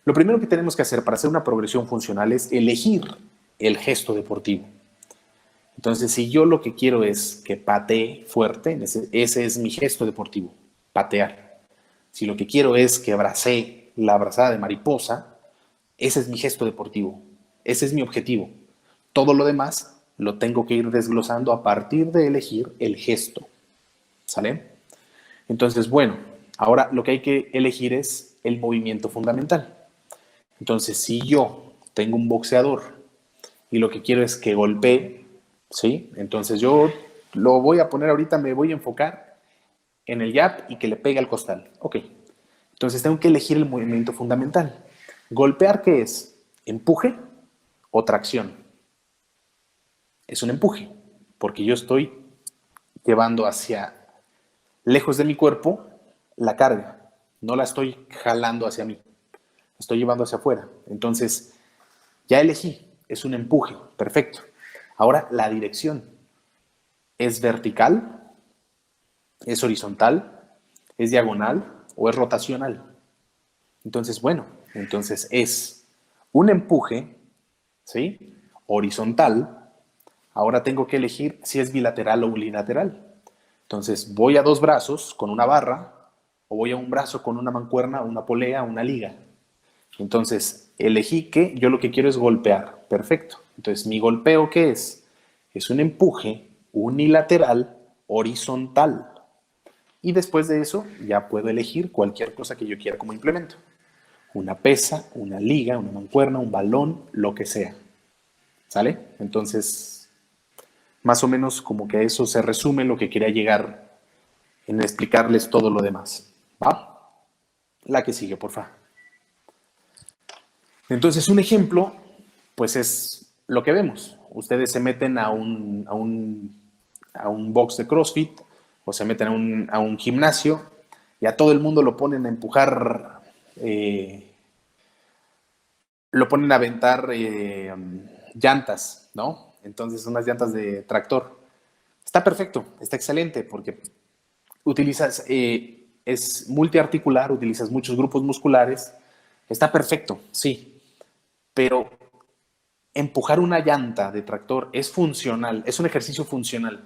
Lo primero que tenemos que hacer para hacer una progresión funcional es elegir el gesto deportivo. Entonces, si yo lo que quiero es que patee fuerte, ese es mi gesto deportivo, patear. Si lo que quiero es que abracé la abrazada de mariposa, ese es mi gesto deportivo, ese es mi objetivo. Todo lo demás lo tengo que ir desglosando a partir de elegir el gesto. ¿Sale? Entonces, bueno, ahora lo que hay que elegir es el movimiento fundamental. Entonces, si yo tengo un boxeador y lo que quiero es que golpee, ¿sí? Entonces yo lo voy a poner ahorita, me voy a enfocar en el jab y que le pegue al costal. Ok. Entonces tengo que elegir el movimiento fundamental. Golpear, ¿qué es? ¿Empuje o tracción? Es un empuje, porque yo estoy llevando hacia lejos de mi cuerpo la carga. No la estoy jalando hacia mí, la estoy llevando hacia afuera. Entonces, ya elegí, es un empuje, perfecto. Ahora, la dirección. ¿Es vertical? ¿Es horizontal? ¿Es diagonal? ¿O es rotacional? Entonces, bueno, entonces es un empuje, ¿sí? Horizontal. Ahora tengo que elegir si es bilateral o unilateral. Entonces, voy a dos brazos con una barra o voy a un brazo con una mancuerna, una polea, una liga. Entonces, elegí que yo lo que quiero es golpear. Perfecto. Entonces, ¿mi golpeo qué es? Es un empuje unilateral horizontal. Y después de eso, ya puedo elegir cualquier cosa que yo quiera como implemento. Una pesa, una liga, una mancuerna, un balón, lo que sea. ¿Sale? Entonces, más o menos como que a eso se resume lo que quería llegar en explicarles todo lo demás. ¿Va? La que sigue, por favor. Entonces, un ejemplo, pues es lo que vemos. Ustedes se meten a un box de CrossFit o se meten a un gimnasio y a todo el mundo lo ponen a empujar, lo ponen a aventar llantas, ¿no? Entonces, unas llantas de tractor. Está perfecto, está excelente porque utilizas, es multiarticular, utilizas muchos grupos musculares. Está perfecto, sí, pero empujar una llanta de tractor es funcional, es un ejercicio funcional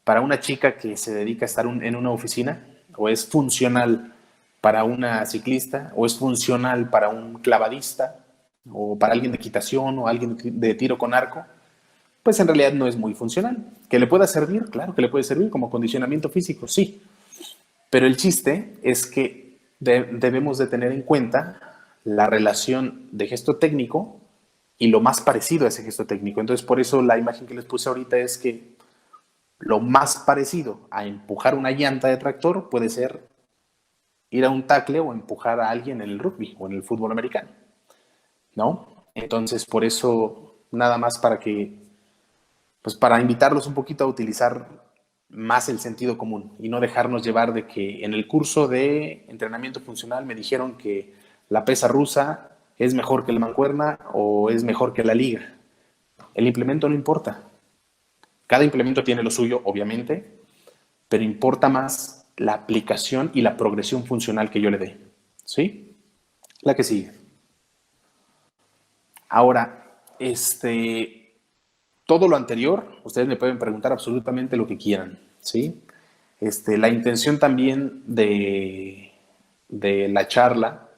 para una chica que se dedica a estar en una oficina, o es funcional para una ciclista, o es funcional para un clavadista, o para alguien de equitación, o alguien de tiro con arco, pues en realidad no es muy funcional. ¿Que le pueda servir? Claro que le puede servir como condicionamiento físico, sí. Pero el chiste es que debemos de tener en cuenta la relación de gesto técnico y lo más parecido a ese gesto técnico. Entonces, por eso la imagen que les puse ahorita es que lo más parecido a empujar una llanta de tractor puede ser ir a un tackle o empujar a alguien en el rugby o en el fútbol americano, ¿no? Entonces, por eso, nada más para que, pues para invitarlos un poquito a utilizar más el sentido común y no dejarnos llevar de que en el curso de entrenamiento funcional me dijeron que la pesa rusa es mejor que la mancuerna o es mejor que la liga. El implemento no importa. Cada implemento tiene lo suyo, obviamente, pero importa más la aplicación y la progresión funcional que yo le dé. ¿Sí? La que sigue. Ahora, todo lo anterior, ustedes me pueden preguntar absolutamente lo que quieran, ¿sí? La intención también de la charla,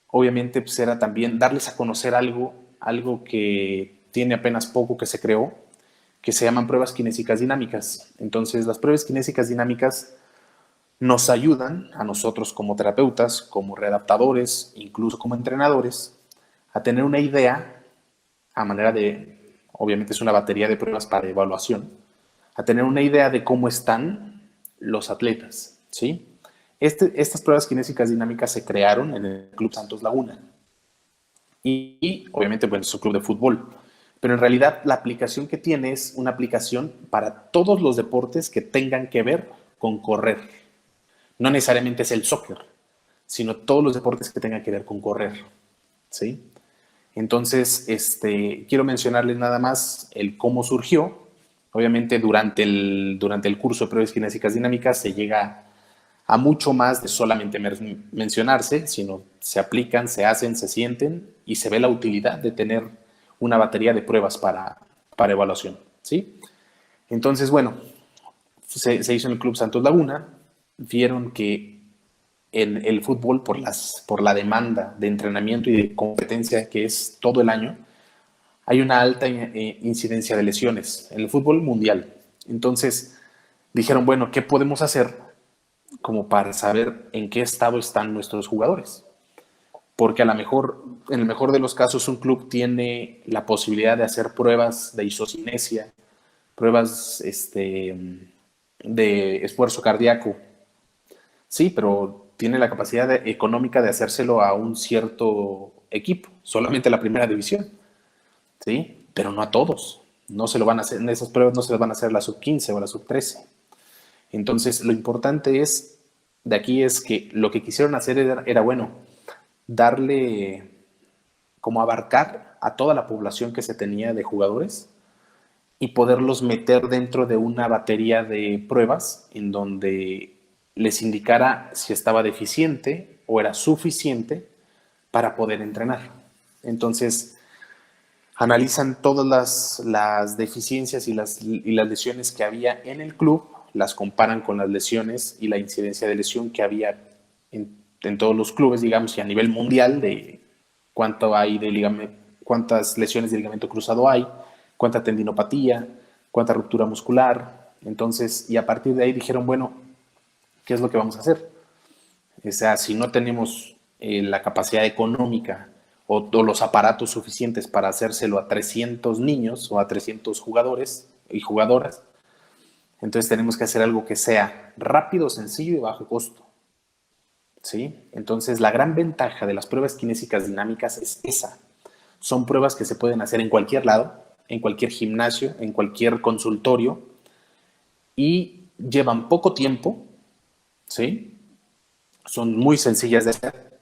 obviamente pues era también darles a conocer algo que tiene apenas poco que se creó, que se llaman pruebas kinésicas dinámicas. Entonces, las pruebas kinésicas dinámicas nos ayudan a nosotros como terapeutas, como readaptadores, incluso como entrenadores, a tener una idea, a manera de, obviamente es una batería de pruebas para evaluación, a tener una idea de cómo están los atletas, ¿sí? Estas pruebas kinésicas dinámicas se crearon en el Club Santos Laguna y obviamente, bueno, es un club de fútbol, pero en realidad la aplicación que tiene es una aplicación para todos los deportes que tengan que ver con correr. No necesariamente es el soccer, sino todos los deportes que tengan que ver con correr, ¿sí? Entonces, quiero mencionarles nada más el cómo surgió. Obviamente, durante el curso de pruebas kinésicas dinámicas se llega a mucho más de solamente mencionarse, sino se aplican, se hacen, se sienten y se ve la utilidad de tener una batería de pruebas para evaluación, ¿sí? Entonces, bueno, se hizo en el Club Santos Laguna, vieron que en el fútbol, por la demanda de entrenamiento y de competencia que es todo el año, hay una alta incidencia de lesiones en el fútbol mundial. Entonces, dijeron, bueno, ¿qué podemos hacer como para saber en qué estado están nuestros jugadores? Porque a lo mejor, en el mejor de los casos, un club tiene la posibilidad de hacer pruebas de isocinesia, pruebas de esfuerzo cardíaco. Sí, pero tiene la capacidad económica de hacérselo a un cierto equipo, solamente la primera división, ¿sí? Pero no a todos. No se lo van a hacer, en esas pruebas no se las van a hacer la sub-15 o la sub-13. Entonces, lo importante de aquí es que lo que quisieron hacer era, bueno, darle, como abarcar a toda la población que se tenía de jugadores y poderlos meter dentro de una batería de pruebas en donde les indicara si estaba deficiente o era suficiente para poder entrenar. Entonces, analizan todas las deficiencias y las lesiones que había en el club, las comparan con las lesiones y la incidencia de lesión que había en todos los clubes, digamos, y a nivel mundial, de cuánto hay de ligamento, cuántas lesiones de ligamento cruzado hay, cuánta tendinopatía, cuánta ruptura muscular. Entonces, y a partir de ahí dijeron, bueno, ¿qué es lo que vamos a hacer? O sea, si no tenemos la capacidad económica o los aparatos suficientes para hacérselo a 300 niños o a 300 jugadores y jugadoras, entonces tenemos que hacer algo que sea rápido, sencillo y bajo costo. ¿Sí? Entonces, la gran ventaja de las pruebas kinésicas dinámicas es esa. Son pruebas que se pueden hacer en cualquier lado, en cualquier gimnasio, en cualquier consultorio y llevan poco tiempo, ¿sí? Son muy sencillas de hacer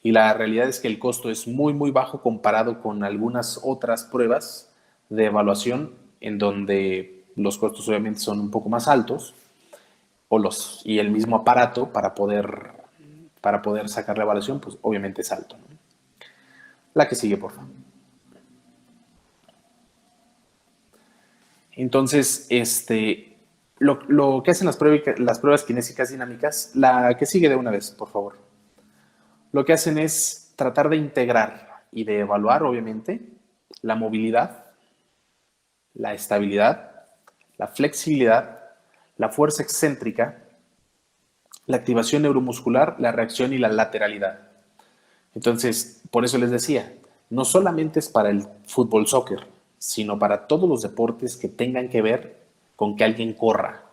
y la realidad es que el costo es muy, muy bajo comparado con algunas otras pruebas de evaluación en donde los costos obviamente son un poco más altos y el mismo aparato para poder sacar la evaluación, pues obviamente es alto, ¿no? La que sigue, por favor. Entonces, lo que hacen las pruebas kinésicas dinámicas, la que sigue de una vez, por favor. Lo que hacen es tratar de integrar y de evaluar, obviamente, la movilidad, la estabilidad, la flexibilidad, la fuerza excéntrica, la activación neuromuscular, la reacción y la lateralidad. Entonces, por eso les decía, no solamente es para el fútbol soccer, sino para todos los deportes que tengan que ver con que alguien corra.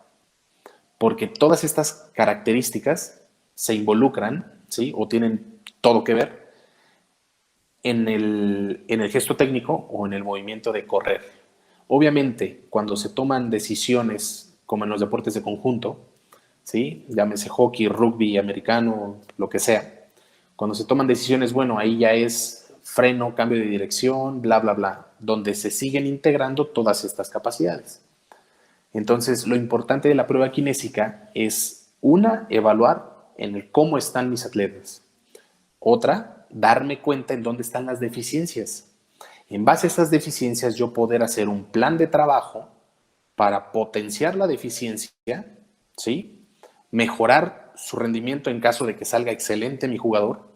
Porque todas estas características se involucran, ¿sí? O tienen todo que ver en el gesto técnico o en el movimiento de correr. Obviamente, cuando se toman decisiones, como en los deportes de conjunto, ¿sí? Llámese hockey, rugby, americano, lo que sea, cuando se toman decisiones, bueno, ahí ya es freno, cambio de dirección, bla, bla, bla, donde se siguen integrando todas estas capacidades. Entonces, lo importante de la prueba kinésica es, una, evaluar en el cómo están mis atletas. Otra, darme cuenta en dónde están las deficiencias. En base a esas deficiencias, yo poder hacer un plan de trabajo para potenciar la deficiencia, ¿sí? Mejorar su rendimiento en caso de que salga excelente mi jugador,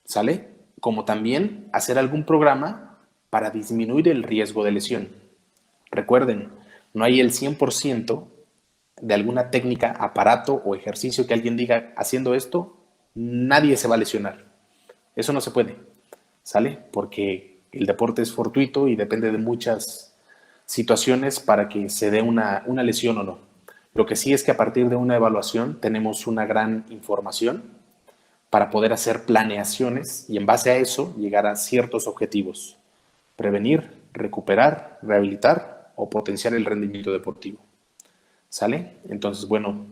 ¿sale? Como también hacer algún programa para disminuir el riesgo de lesión. Recuerden, no hay el 100% de alguna técnica, aparato o ejercicio que alguien diga, haciendo esto, nadie se va a lesionar. Eso no se puede, ¿sale? Porque el deporte es fortuito y depende de muchas situaciones para que se dé una lesión o no. Lo que sí es que a partir de una evaluación tenemos una gran información para poder hacer planeaciones y en base a eso llegar a ciertos objetivos. Prevenir, recuperar, rehabilitar o potenciar el rendimiento deportivo. ¿Sale? Entonces, bueno,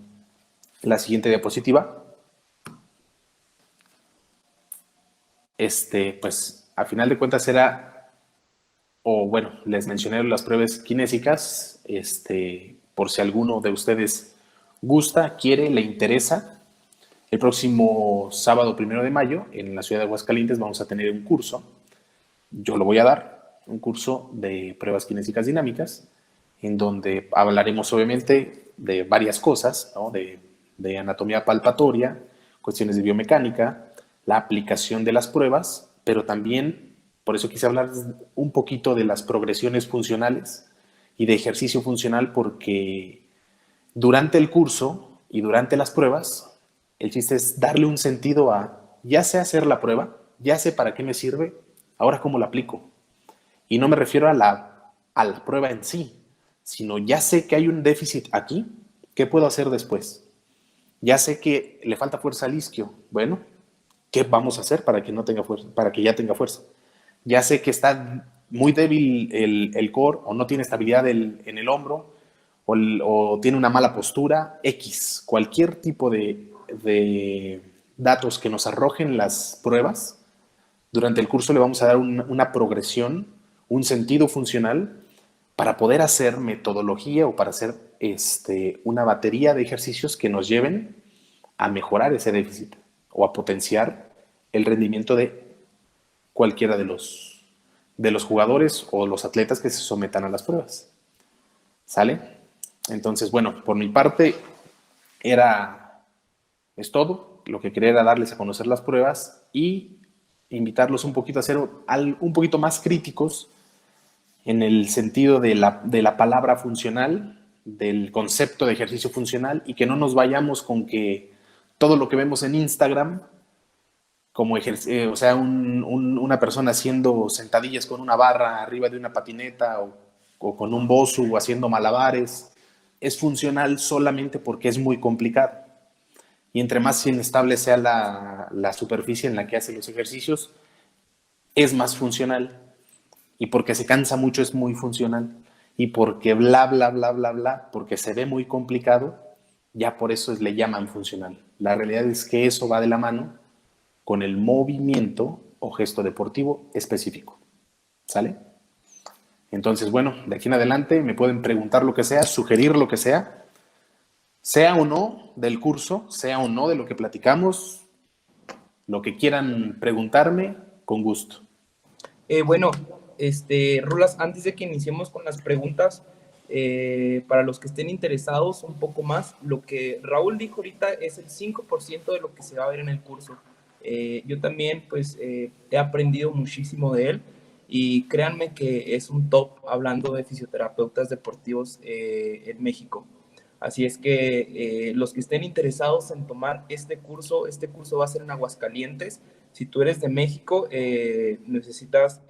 la siguiente diapositiva. Pues, a final de cuentas era, o bueno, les mencioné las pruebas kinésicas, por si alguno de ustedes gusta, quiere, le interesa. El próximo sábado 1 de mayo, en la ciudad de Aguascalientes, vamos a tener un curso. Yo lo voy a dar, un curso de pruebas kinésicas dinámicas, en donde hablaremos obviamente de varias cosas, ¿no? de anatomía palpatoria, cuestiones de biomecánica, la aplicación de las pruebas, pero también, por eso quise hablar un poquito de las progresiones funcionales y de ejercicio funcional, porque durante el curso y durante las pruebas, el chiste es darle un sentido a, ya sé hacer la prueba, ya sé para qué me sirve, ahora cómo la aplico. Y no me refiero a la prueba en sí, sino ya sé que hay un déficit aquí, ¿qué puedo hacer después? Ya sé que le falta fuerza al isquio, bueno, ¿qué vamos a hacer para que no tenga fuerza, para que ya tenga fuerza? Ya sé que está muy débil el core o no tiene estabilidad en el hombro o tiene una mala postura, X, cualquier tipo de datos que nos arrojen las pruebas, durante el curso le vamos a dar una progresión, un sentido funcional para poder hacer metodología o para hacer una batería de ejercicios que nos lleven a mejorar ese déficit o a potenciar el rendimiento de cualquiera de los jugadores o los atletas que se sometan a las pruebas. ¿Sale? Entonces, bueno, por mi parte es todo. Lo que quería era darles a conocer las pruebas y invitarlos un poquito a ser un poquito más críticos en el sentido de la palabra funcional, del concepto de ejercicio funcional, y que no nos vayamos con que todo lo que vemos en Instagram, como o sea, una persona haciendo sentadillas con una barra arriba de una patineta o con un bosu o haciendo malabares, es funcional solamente porque es muy complicado. Y entre más inestable sea la superficie en la que hace los ejercicios, es más funcional. Y porque se cansa mucho es muy funcional. Y porque bla, bla, bla, bla, bla, porque se ve muy complicado, ya por eso le llaman funcional. La realidad es que eso va de la mano con el movimiento o gesto deportivo específico. ¿Sale? Entonces, bueno, de aquí en adelante me pueden preguntar lo que sea, sugerir lo que sea o no del curso, sea o no de lo que platicamos, lo que quieran preguntarme, con gusto. Bueno, Rulas, antes de que iniciemos con las preguntas, para los que estén interesados un poco más, lo que Raúl dijo ahorita es el 5% de lo que se va a ver en el curso. Yo también, pues, he aprendido muchísimo de él y créanme que es un top hablando de fisioterapeutas deportivos en México. Así es que los que estén interesados en tomar este curso va a ser en Aguascalientes. Si tú eres de México, necesitas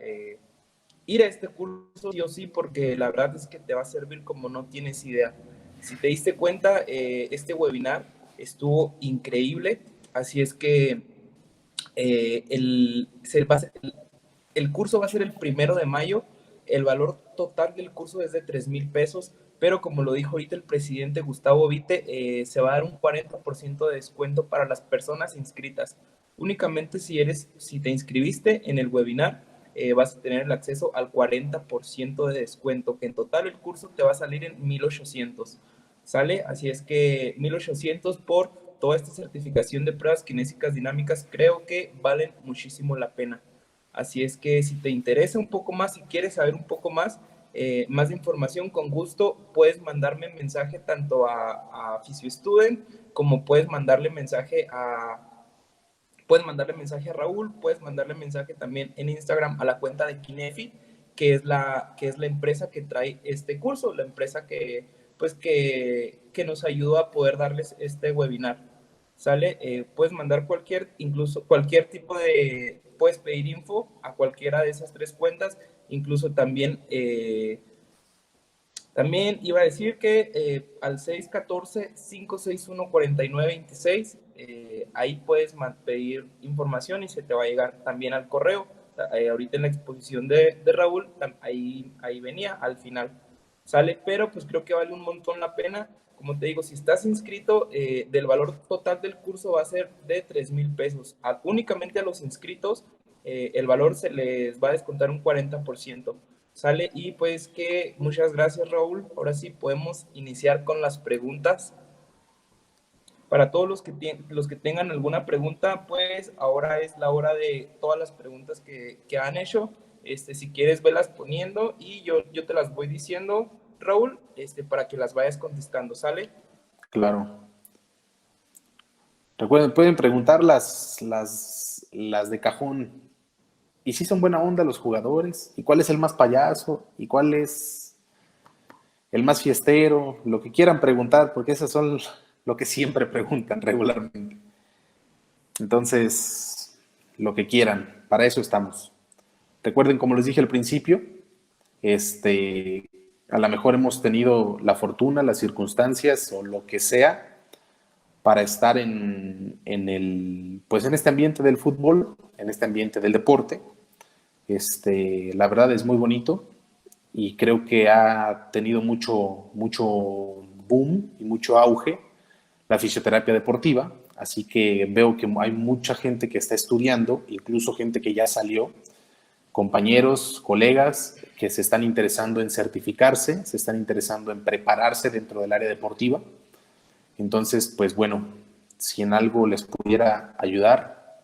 ir a este curso sí o sí, porque la verdad es que te va a servir como no tienes idea. Si te diste cuenta, este webinar estuvo increíble, así es que el curso va a ser el 1 de mayo. El valor total del curso es de 3,000 pesos, pero como lo dijo ahorita el presidente Gustavo Vite, se va a dar un 40% de descuento para las personas inscritas. Únicamente si te inscribiste en el webinar, vas a tener el acceso al 40% de descuento, que en total el curso te va a salir en 1,800. ¿Sale? Así es que 1,800 por toda esta certificación de pruebas kinésicas dinámicas, creo que valen muchísimo la pena. Así es que si te interesa un poco más, si quieres saber un poco más, más información, con gusto puedes mandarme mensaje tanto a PhysioStudent como puedes mandarle mensaje a Raúl, puedes mandarle mensaje también en Instagram a la cuenta de Kinefi, que es la empresa que trae este curso, la empresa que nos ayudó a poder darles este webinar. ¿Sale? Puedes mandar incluso cualquier tipo puedes pedir info a cualquiera de esas tres cuentas, incluso también iba a decir que al 614-561-4926, ahí puedes pedir información y se te va a llegar también al correo. Ahorita en la exposición de Raúl, ahí venía al final. Sale, pero pues creo que vale un montón la pena. Como te digo, si estás inscrito, del valor total del curso va a ser de 3,000 pesos. Únicamente a los inscritos, el valor se les va a descontar un 40%. Sale, y pues que muchas gracias, Raúl. Ahora sí podemos iniciar con las preguntas. Para todos los que tengan alguna pregunta, pues ahora es la hora de todas las preguntas que han hecho. Si quieres, velas poniendo y yo te las voy diciendo, Raúl, para que las vayas contestando, ¿sale? Claro. Recuerden, pueden preguntar las de cajón. ¿Y si son buena onda los jugadores? ¿Y cuál es el más payaso? ¿Y cuál es el más fiestero? Lo que quieran preguntar, porque esas son lo que siempre preguntan regularmente. Entonces, lo que quieran, para eso estamos. Recuerden, como les dije al principio, a lo mejor hemos tenido la fortuna, las circunstancias o lo que sea para estar pues en este ambiente del fútbol, en este ambiente del deporte. La verdad es muy bonito y creo que ha tenido mucho boom y mucho auge la fisioterapia deportiva, así que veo que hay mucha gente que está estudiando, incluso gente que ya salió, compañeros, colegas que se están interesando en certificarse, se están interesando en prepararse dentro del área deportiva. Entonces, pues bueno, si en algo les pudiera ayudar,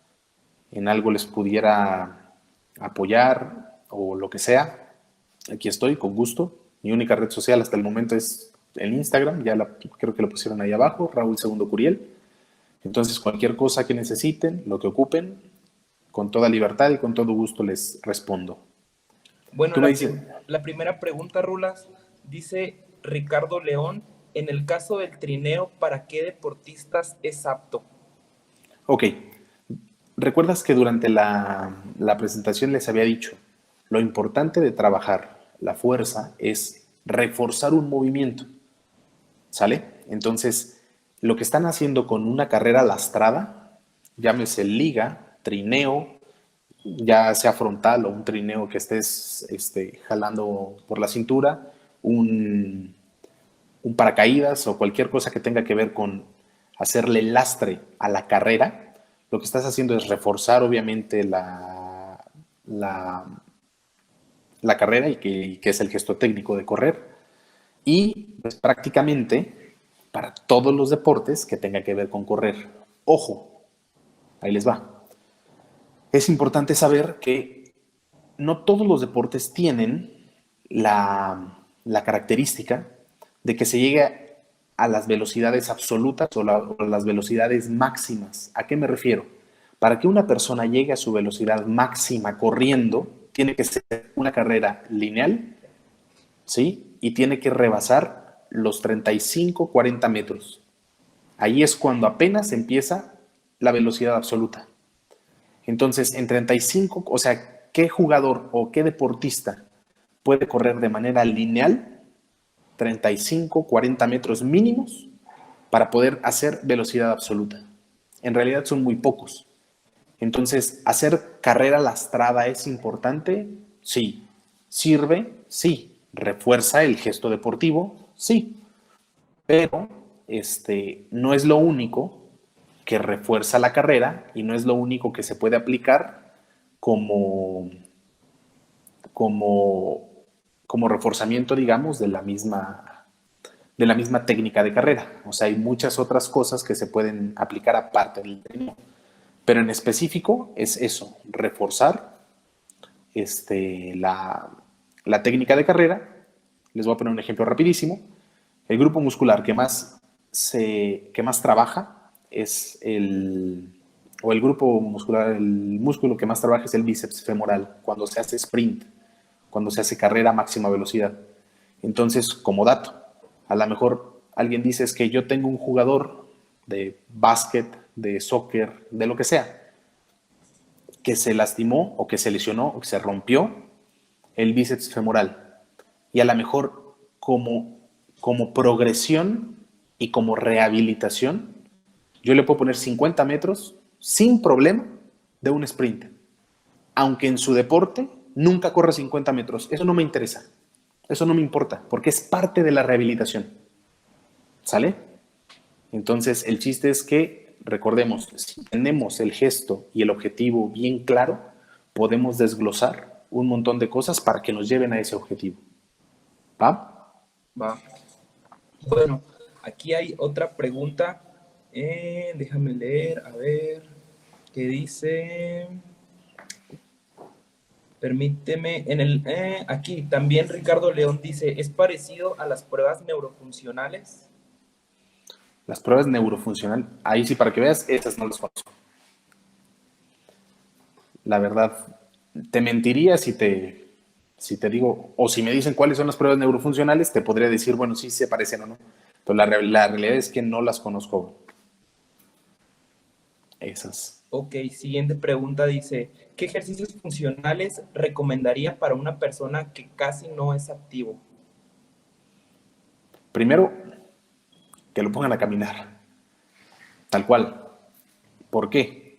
en algo les pudiera apoyar o lo que sea, aquí estoy con gusto. Mi única red social hasta el momento es el Instagram, creo que lo pusieron ahí abajo, Raúl Segundo Curiel. Entonces, cualquier cosa que necesiten, lo que ocupen, con toda libertad y con todo gusto les respondo. Bueno, Tú me dices, la primera pregunta, Rulas, dice Ricardo León, en el caso del trineo, ¿para qué deportistas es apto? ok, recuerdas que durante la presentación les había dicho, lo importante de trabajar la fuerza es reforzar un movimiento, ¿sale? Entonces, lo que están haciendo con una carrera lastrada, llámese liga, trineo, ya sea frontal o un trineo que estés jalando por la cintura, un paracaídas o cualquier cosa que tenga que ver con hacerle lastre a la carrera, lo que estás haciendo es reforzar obviamente la carrera y que es el gesto técnico de correr. Y pues, prácticamente para todos los deportes que tenga que ver con correr. Ojo, ahí les va. Es importante saber que no todos los deportes tienen la característica de que se llegue a las velocidades absolutas o las velocidades máximas. ¿A qué me refiero? Para que una persona llegue a su velocidad máxima corriendo, tiene que ser una carrera lineal, ¿sí? Y tiene que rebasar los 35, 40 metros. Ahí es cuando apenas empieza la velocidad absoluta. Entonces, en 35, o sea, ¿qué jugador o qué deportista puede correr de manera lineal 35, 40 metros mínimos para poder hacer velocidad absoluta? En realidad son muy pocos. Entonces, ¿hacer carrera lastrada es importante? Sí. ¿Sirve? Sí. ¿Refuerza el gesto deportivo? Sí. Pero no es lo único que refuerza la carrera y no es lo único que se puede aplicar como, como, como reforzamiento, digamos, de la misma técnica de carrera. O sea, hay muchas otras cosas que se pueden aplicar aparte del trineo. Pero en específico es eso, reforzar la técnica de carrera Les voy a poner un ejemplo rapidísimo. El grupo muscular que más trabaja es el grupo muscular, el músculo que más trabaja es el bíceps femoral, cuando se hace sprint, cuando se hace carrera a máxima velocidad. Entonces, como dato, a lo mejor alguien dice es que yo tengo un jugador de básquet, de soccer, de lo que sea, que se lastimó o que se lesionó o que se rompió el bíceps femoral. Y a lo mejor como progresión y como rehabilitación, yo le puedo poner 50 metros sin problema de un sprint. Aunque en su deporte nunca corra 50 metros. Eso no me interesa. Eso no me importa, porque es parte de la rehabilitación. ¿Sale? Entonces, el chiste es que, recordemos, si tenemos el gesto y el objetivo bien claro, podemos desglosar un montón de cosas para que nos lleven a ese objetivo. ¿Va? Va. Bueno, aquí hay otra pregunta. Déjame leer, a ver, ¿qué dice? Permíteme, aquí también Ricardo León dice, ¿es parecido a las pruebas neurofuncionales? Las pruebas neurofuncionales, ahí sí, para que veas, esas no las conozco. La verdad, te mentiría si te digo, o si me dicen cuáles son las pruebas neurofuncionales, te podría decir, bueno, sí se parecen o no. Pero la realidad es que no las conozco. Esas. Ok, siguiente pregunta dice, ¿qué ejercicios funcionales recomendaría para una persona que casi no es activo? Primero, que lo pongan a caminar. Tal cual. ¿Por qué?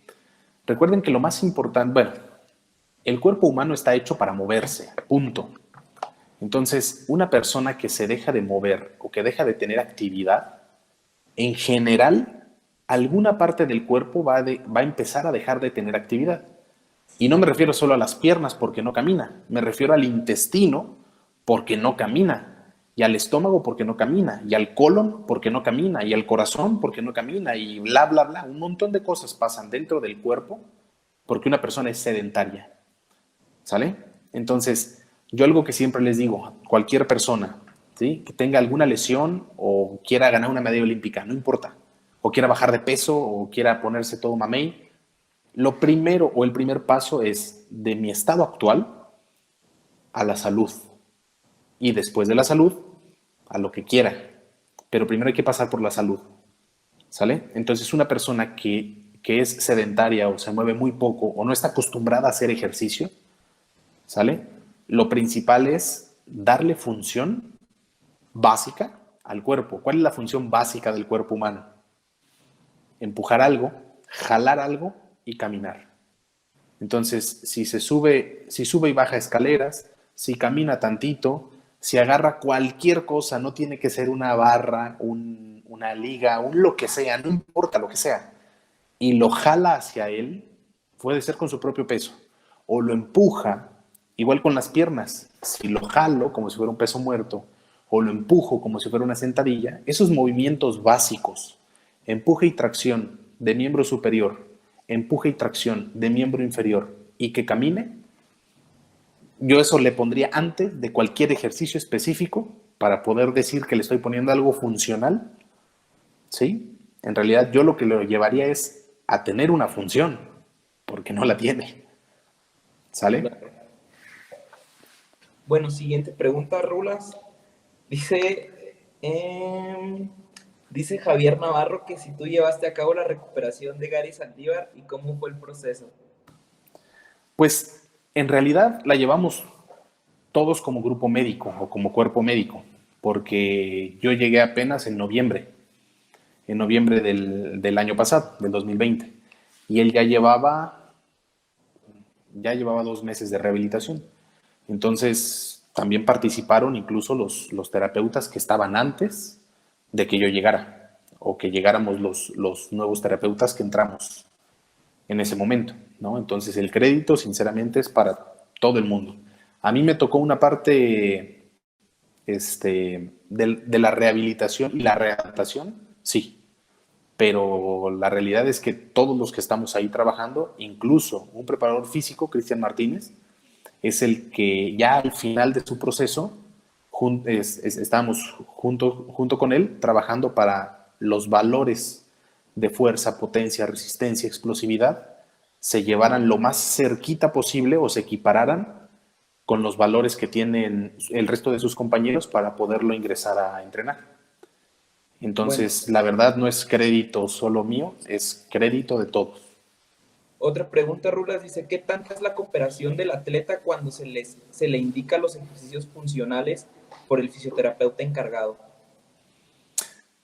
Recuerden que lo más importante, bueno, el cuerpo humano está hecho para moverse, punto. Entonces, una persona que se deja de mover o que deja de tener actividad, en general, alguna parte del cuerpo va a empezar a dejar de tener actividad. Y no me refiero solo a las piernas porque no camina, me refiero al intestino porque no camina, y al estómago porque no camina, y al colon porque no camina, y al corazón porque no camina, y bla, bla, bla. Un montón de cosas pasan dentro del cuerpo porque una persona es sedentaria. ¿Sale? Entonces, yo algo que siempre les digo a cualquier persona, ¿sí?, que tenga alguna lesión o quiera ganar una medalla olímpica, no importa, o quiera bajar de peso o quiera ponerse todo mamey, lo primero o el primer paso es de mi estado actual a la salud, y después de la salud a lo que quiera, pero primero hay que pasar por la salud. ¿Sale? Entonces, una persona que es sedentaria o se mueve muy poco o no está acostumbrada a hacer ejercicio, ¿sale? Lo principal es darle función básica al cuerpo. ¿Cuál es la función básica del cuerpo humano? Empujar algo, jalar algo y caminar. Entonces, si sube y baja escaleras, si camina tantito, si agarra cualquier cosa, no tiene que ser una barra, una liga, un lo que sea, no importa lo que sea, y lo jala hacia él, puede ser con su propio peso, o lo empuja, igual con las piernas, si lo jalo como si fuera un peso muerto, o lo empujo como si fuera una sentadilla, esos movimientos básicos, empuje y tracción de miembro superior, empuje y tracción de miembro inferior, y que camine, yo eso le pondría antes de cualquier ejercicio específico para poder decir que le estoy poniendo algo funcional, ¿sí? En realidad yo lo que lo llevaría es a tener una función, porque no la tiene. ¿Sale? Bueno, siguiente pregunta, Rulas. Dice Javier Navarro que si tú llevaste a cabo la recuperación de Gary Saldívar y cómo fue el proceso. Pues en realidad la llevamos todos como grupo médico o como cuerpo médico, porque yo llegué apenas en noviembre del año pasado, del 2020, y él ya llevaba 2 meses de rehabilitación. Entonces también participaron incluso los terapeutas que estaban antes de que yo llegara, o que llegáramos los nuevos terapeutas que entramos en ese momento, ¿no? Entonces el crédito sinceramente es para todo el mundo. A mí me tocó una parte de la rehabilitación y la readaptación, sí, pero la realidad es que todos los que estamos ahí trabajando, incluso un preparador físico, Cristian Martínez, es el que ya al final de su proceso estábamos junto con él trabajando para los valores de fuerza, potencia, resistencia, explosividad se llevaran lo más cerquita posible o se equipararan con los valores que tienen el resto de sus compañeros para poderlo ingresar a entrenar. Entonces, Bueno, la verdad no es crédito solo mío, es crédito de todos. otra pregunta, Rulas, dice, ¿qué tanta es la cooperación del atleta cuando se le indica los ejercicios funcionales por el fisioterapeuta encargado?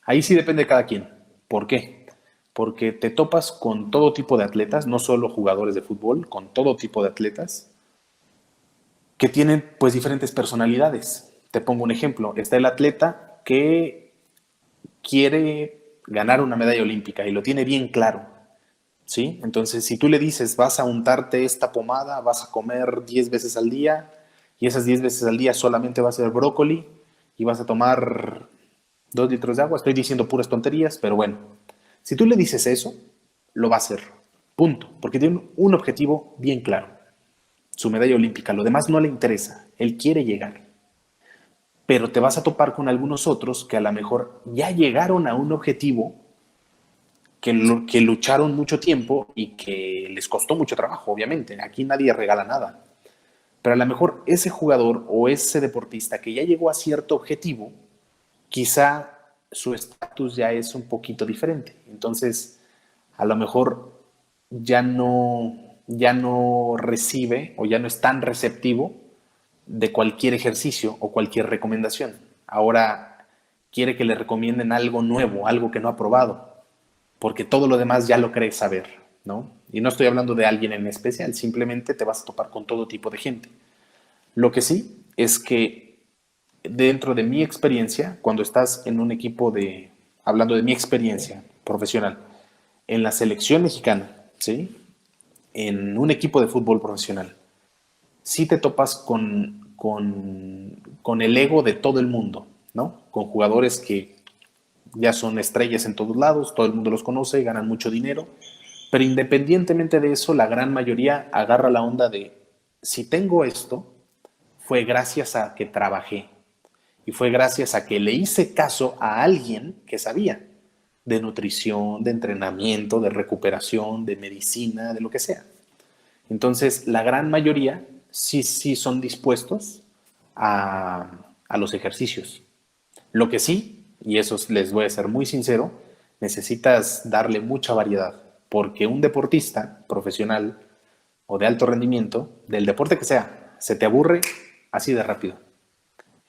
Ahí sí depende de cada quien. ¿Por qué? Porque te topas con todo tipo de atletas, no solo jugadores de fútbol, con todo tipo de atletas que tienen pues diferentes personalidades. Te pongo un ejemplo. Está el atleta que quiere ganar una medalla olímpica y lo tiene bien claro, ¿sí? Entonces, si tú le dices, vas a untarte esta pomada, vas a comer 10 veces al día y esas 10 veces al día solamente va a ser brócoli y vas a tomar 2 litros de agua, estoy diciendo puras tonterías, pero bueno, si tú le dices eso, lo va a hacer, punto, porque tiene un objetivo bien claro, su medalla olímpica, lo demás no le interesa, él quiere llegar, pero te vas a topar con algunos otros que a lo mejor ya llegaron a un objetivo que lucharon mucho tiempo y que les costó mucho trabajo, obviamente. Aquí nadie regala nada. Pero a lo mejor ese jugador o ese deportista que ya llegó a cierto objetivo, quizá su estatus ya es un poquito diferente. Entonces, a lo mejor ya no recibe o ya no es tan receptivo de cualquier ejercicio o cualquier recomendación. Ahora quiere que le recomienden algo nuevo, algo que no ha probado, porque todo lo demás ya lo crees saber, ¿no? Y no estoy hablando de alguien en especial, simplemente te vas a topar con todo tipo de gente. Lo que sí es que dentro de mi experiencia, cuando estás en un equipo hablando de mi experiencia profesional, en la selección mexicana, ¿sí? En un equipo de fútbol profesional, sí te topas con el ego de todo el mundo, ¿no? Con jugadores que ya son estrellas en todos lados, todo el mundo los conoce, ganan mucho dinero, pero independientemente de eso, la gran mayoría agarra la onda de, si tengo esto, fue gracias a que trabajé y fue gracias a que le hice caso a alguien que sabía de nutrición, de entrenamiento, de recuperación, de medicina, de lo que sea. Entonces, la gran mayoría sí son dispuestos a los ejercicios. Lo que sí, y eso les voy a ser muy sincero, necesitas darle mucha variedad, porque un deportista profesional o de alto rendimiento, del deporte que sea, se te aburre así de rápido.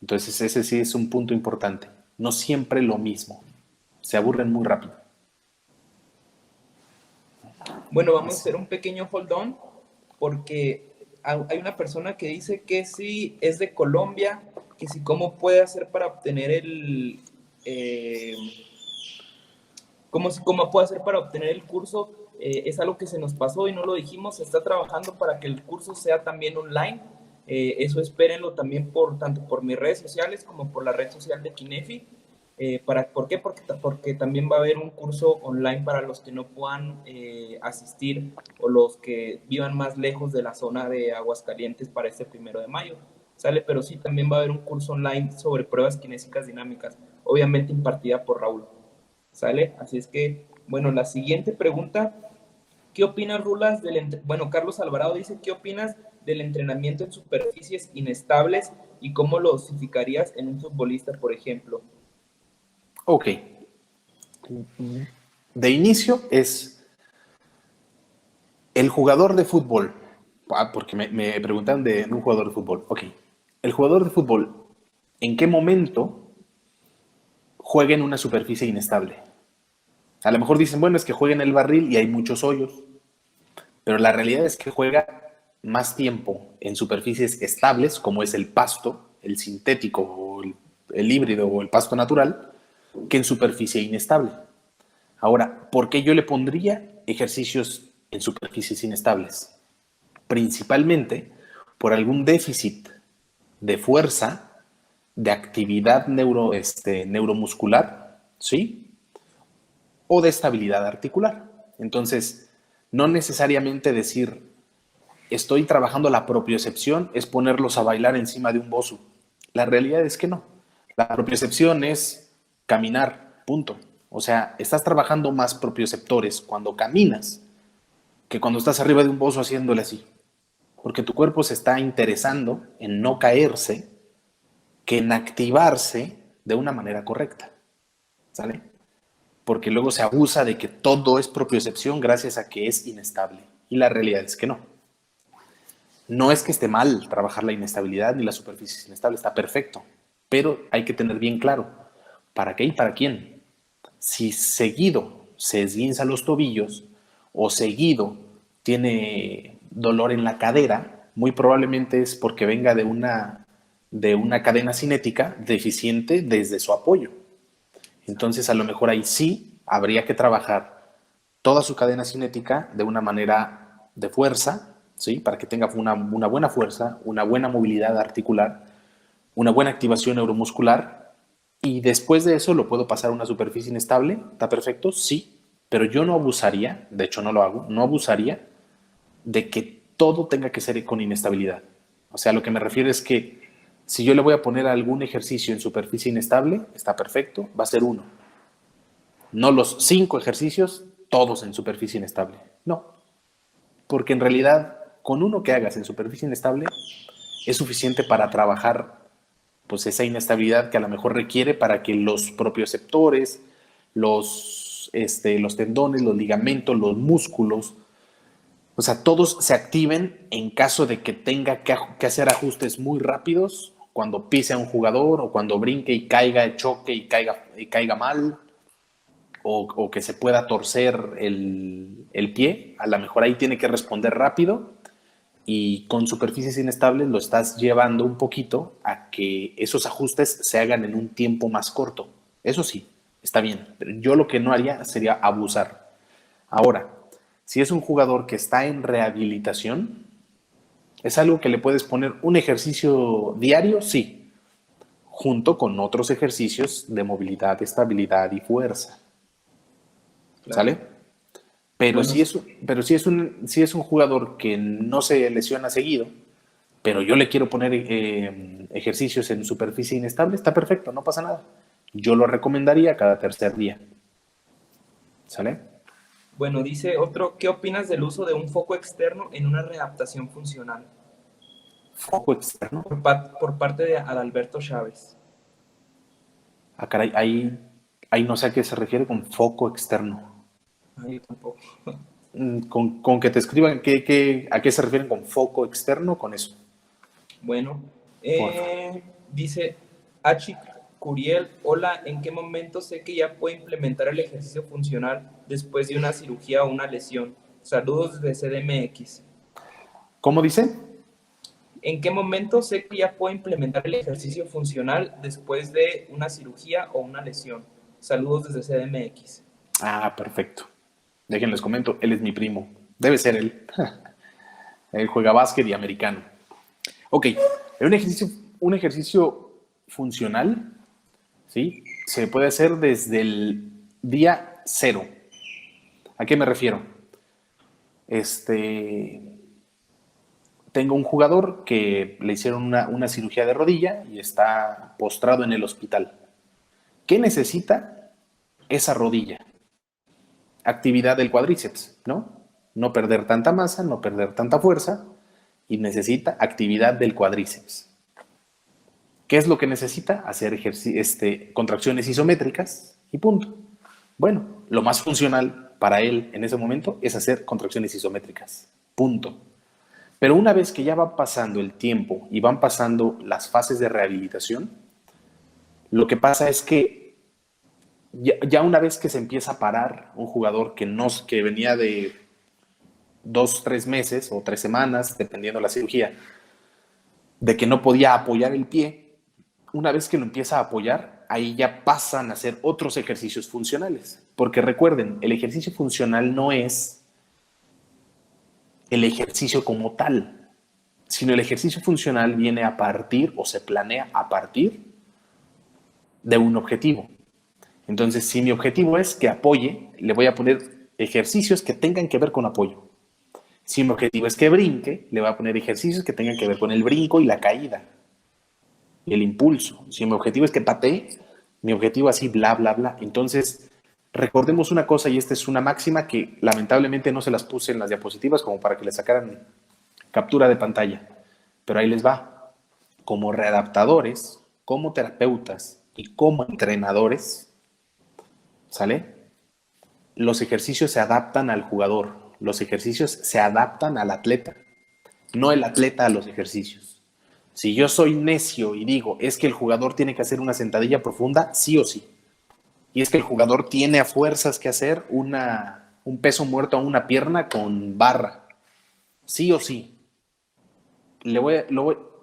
Entonces ese sí es un punto importante. No siempre lo mismo. Se aburren muy rápido. Bueno, vamos a Así. hacer un pequeño hold on porque hay una persona que dice que si es de Colombia, que si cómo puede hacer para obtener eh, cómo puede hacer para obtener el curso. Es algo que se nos pasó y no lo dijimos. Se está trabajando para que el curso sea también online. Eso espérenlo también tanto por mis redes sociales como por la red social de Kinefi. ¿Por qué? Porque también va a haber un curso online para los que no puedan asistir o los que vivan más lejos de la zona de Aguascalientes para este 1 de mayo. ¿Sale? Pero sí, también va a haber un curso online sobre pruebas kinésicas dinámicas, obviamente impartida por Raúl. ¿Sale? Así es que, bueno, la siguiente pregunta, ¿qué opinas, Rulas, bueno, Carlos Alvarado dice, ¿qué opinas del entrenamiento en superficies inestables y cómo lo dosificarías en un futbolista, por ejemplo? Ok. De inicio es el jugador de fútbol. Porque me preguntan de un jugador de fútbol. Ok. El jugador de fútbol, ¿en qué momento juega en una superficie inestable? A lo mejor dicen, bueno, es que juega en el barril y hay muchos hoyos. Pero la realidad es que juega más tiempo en superficies estables, como es el pasto, el sintético o el híbrido o el pasto natural, que en superficie inestable. Ahora, ¿por qué yo le pondría ejercicios en superficies inestables? Principalmente por algún déficit de fuerza, de actividad neuromuscular, ¿sí? O de estabilidad articular. Entonces, no necesariamente decir estoy trabajando la propiocepción es ponerlos a bailar encima de un bosu. La realidad es que no. La propiocepción es caminar, punto. O sea, estás trabajando más propioceptores cuando caminas que cuando estás arriba de un bozo haciéndole así. Porque tu cuerpo se está interesando en no caerse que en activarse de una manera correcta. ¿Sale? Porque luego se abusa de que todo es propiocepción gracias a que es inestable. Y la realidad es que no. No es que esté mal trabajar la inestabilidad ni la superficie inestable, está perfecto. Pero hay que tener bien claro, ¿para qué y para quién? Si seguido se esguinza los tobillos o seguido tiene dolor en la cadera, muy probablemente es porque venga de una cadena cinética deficiente desde su apoyo. Entonces, a lo mejor ahí sí habría que trabajar toda su cadena cinética de una manera de fuerza, ¿sí? Para que tenga una buena fuerza, una buena movilidad articular, una buena activación neuromuscular, y después de eso lo puedo pasar a una superficie inestable. ¿Está perfecto? Sí, pero yo no abusaría, de hecho no lo hago, no abusaría de que todo tenga que ser con inestabilidad. O sea, lo que me refiero es que si yo le voy a poner algún ejercicio en superficie inestable, está perfecto, va a ser uno. No los 5 ejercicios, todos en superficie inestable. No, porque en realidad con uno que hagas en superficie inestable es suficiente para trabajar pues esa inestabilidad que a lo mejor requiere para que los propioceptores, los tendones, los ligamentos, los músculos, o sea, todos se activen en caso de que tenga que hacer ajustes muy rápidos cuando pise a un jugador o cuando brinque y caiga, choque y caiga mal, o que se pueda torcer el pie. A lo mejor ahí tiene que responder rápido, y con superficies inestables lo estás llevando un poquito a que esos ajustes se hagan en un tiempo más corto. Eso sí, está bien, pero yo lo que no haría sería abusar. Ahora, si es un jugador que está en rehabilitación, es algo que le puedes poner un ejercicio diario, sí, junto con otros ejercicios de movilidad, estabilidad y fuerza. Claro. ¿Sale? Pero, Bueno, si es un jugador que no se lesiona seguido, pero yo le quiero poner ejercicios en superficie inestable, está perfecto, no pasa nada. Yo lo recomendaría cada tercer día. ¿Sale? bueno, dice otro, ¿qué opinas del uso de un foco externo en una readaptación funcional? Foco externo. Por parte de Adalberto Chávez. Ah, caray, ahí no sé a qué se refiere con foco externo. Ay, yo tampoco. Con que te escriban a qué se refieren con foco externo, con eso. Bueno, Porfa. dice Achik Curiel, hola, ¿en qué momento sé que ya puedo implementar el ejercicio funcional después de una cirugía o una lesión? Saludos desde CDMX. ¿Cómo dice? ¿En qué momento sé que ya puedo implementar el ejercicio funcional después de una cirugía o una lesión? Saludos desde CDMX. Ah, perfecto. Déjenles comento, él es mi primo. Debe ser él. Él juega básquet y americano. Ok, un ejercicio funcional, ¿sí? Se puede hacer desde el día cero. ¿A qué me refiero? Tengo un jugador que le hicieron una cirugía de rodilla y está postrado en el hospital. ¿Qué necesita esa rodilla? Actividad del cuádriceps, ¿no? No perder tanta masa, no perder tanta fuerza, y necesita actividad del cuádriceps. ¿Qué es lo que necesita? Hacer contracciones isométricas y punto. Bueno, lo más funcional para él en ese momento es hacer contracciones isométricas. Punto. Pero una vez que ya va pasando el tiempo y van pasando las fases de rehabilitación, lo que pasa es que ya una vez que se empieza a parar un jugador que venía de 2, 3 meses o 3 semanas, dependiendo de la cirugía, de que no podía apoyar el pie, una vez que lo empieza a apoyar, ahí ya pasan a hacer otros ejercicios funcionales. Porque recuerden, el ejercicio funcional no es el ejercicio como tal, sino el ejercicio funcional viene a partir o se planea a partir de un objetivo. Entonces, si mi objetivo es que apoye, le voy a poner ejercicios que tengan que ver con apoyo. Si mi objetivo es que brinque, le voy a poner ejercicios que tengan que ver con el brinco y la caída. y el impulso. Si mi objetivo es que patee, mi objetivo así, bla, bla, bla. Entonces, recordemos una cosa, y esta es una máxima que lamentablemente no se las puse en las diapositivas como para que le sacaran captura de pantalla. Pero ahí les va. Como readaptadores, como terapeutas y como entrenadores, ¿sale? Los ejercicios se adaptan al jugador, los ejercicios se adaptan al atleta, no el atleta a los ejercicios. Si yo soy necio y digo, es que el jugador tiene que hacer una sentadilla profunda, sí o sí. Y es que el jugador tiene a fuerzas que hacer un peso muerto a una pierna con barra, sí o sí.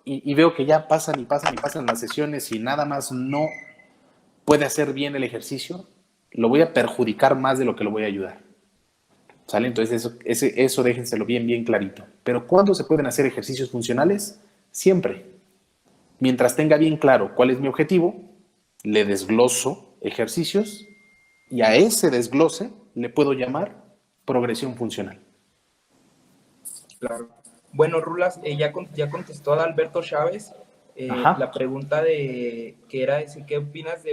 Y veo que ya pasan y pasan y pasan las sesiones y nada más no puede hacer bien el ejercicio, lo voy a perjudicar más de lo que lo voy a ayudar. ¿Sale? Entonces eso déjenselo bien, bien clarito. Pero ¿cuándo se pueden hacer ejercicios funcionales? Siempre. Mientras tenga bien claro cuál es mi objetivo, le desgloso ejercicios y a ese desglose le puedo llamar progresión funcional. Claro. Bueno, Rulas, ya contestó a Alberto Chávez la Ajá. pregunta de que era ese, ¿qué opinas de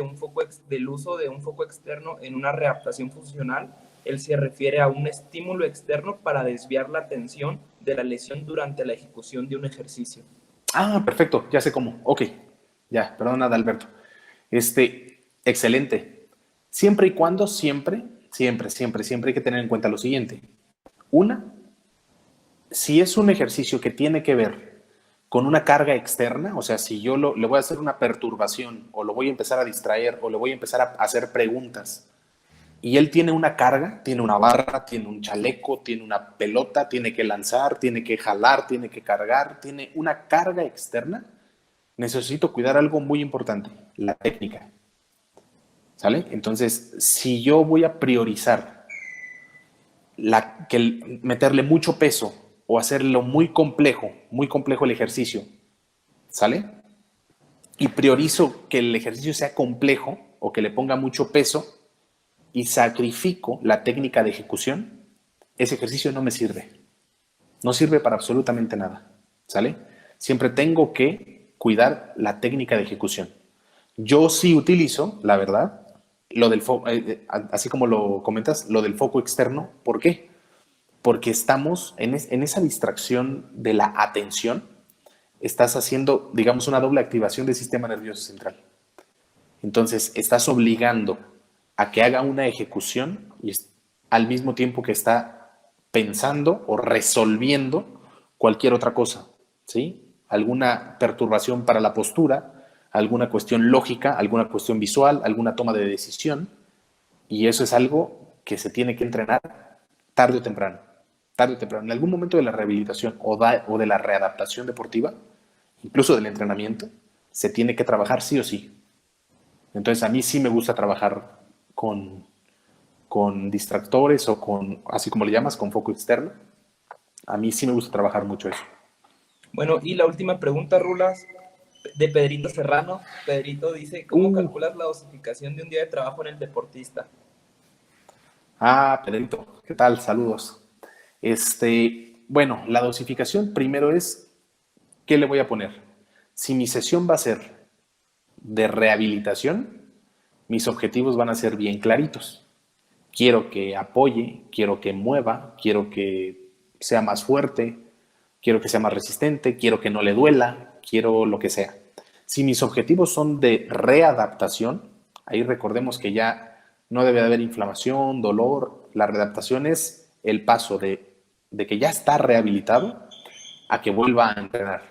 del uso de un foco externo en una readaptación funcional? Él se refiere a un estímulo externo para desviar la atención de la lesión durante la ejecución de un ejercicio. Ah, perfecto, ya sé cómo. Ok, ya, perdona, Alberto. Excelente. Siempre y cuando, siempre hay que tener en cuenta lo siguiente. Una, si es un ejercicio que tiene que ver con una carga externa, o sea, si yo le voy a hacer una perturbación o lo voy a empezar a distraer o le voy a empezar a hacer preguntas y él tiene una carga, tiene una barra, tiene un chaleco, tiene una pelota, tiene que lanzar, tiene que jalar, tiene que cargar, tiene una carga externa, necesito cuidar algo muy importante, la técnica. ¿Sale? Entonces, si yo voy a priorizar meterle mucho peso o hacerlo muy complejo el ejercicio, ¿sale? Y priorizo que el ejercicio sea complejo o que le ponga mucho peso y sacrifico la técnica de ejecución, ese ejercicio no me sirve. No sirve para absolutamente nada, ¿sale? Siempre tengo que cuidar la técnica de ejecución. Yo sí utilizo, la verdad, así como lo comentas, lo del foco externo. ¿Por qué? Porque estamos en esa distracción de la atención, estás haciendo, digamos, una doble activación del sistema nervioso central. Entonces, estás obligando a que haga una ejecución y al mismo tiempo que está pensando o resolviendo cualquier otra cosa, ¿sí? Alguna perturbación para la postura, alguna cuestión lógica, alguna cuestión visual, alguna toma de decisión, y eso es algo que se tiene que entrenar tarde o temprano. Tarde o temprano. En algún momento de la rehabilitación o de la readaptación deportiva, incluso del entrenamiento, se tiene que trabajar sí o sí. Entonces, a mí sí me gusta trabajar con, con distractores o con, así como le llamas, con foco externo. A mí sí me gusta trabajar mucho eso. Bueno, y la última pregunta, Rulas, de Pedrito Serrano. Pedrito dice, ¿cómo Uh, calculas la dosificación de un día de trabajo en el deportista? Pedrito, ¿qué tal? Saludos. Bueno, la dosificación primero es, ¿qué le voy a poner? Si mi sesión va a ser de rehabilitación, mis objetivos van a ser bien claritos. Quiero que apoye, quiero que mueva, quiero que sea más fuerte, quiero que sea más resistente, quiero que no le duela, quiero lo que sea. Si mis objetivos son de readaptación, ahí recordemos que ya no debe de haber inflamación, dolor. La readaptación es el paso de que ya está rehabilitado a que vuelva a entrenar.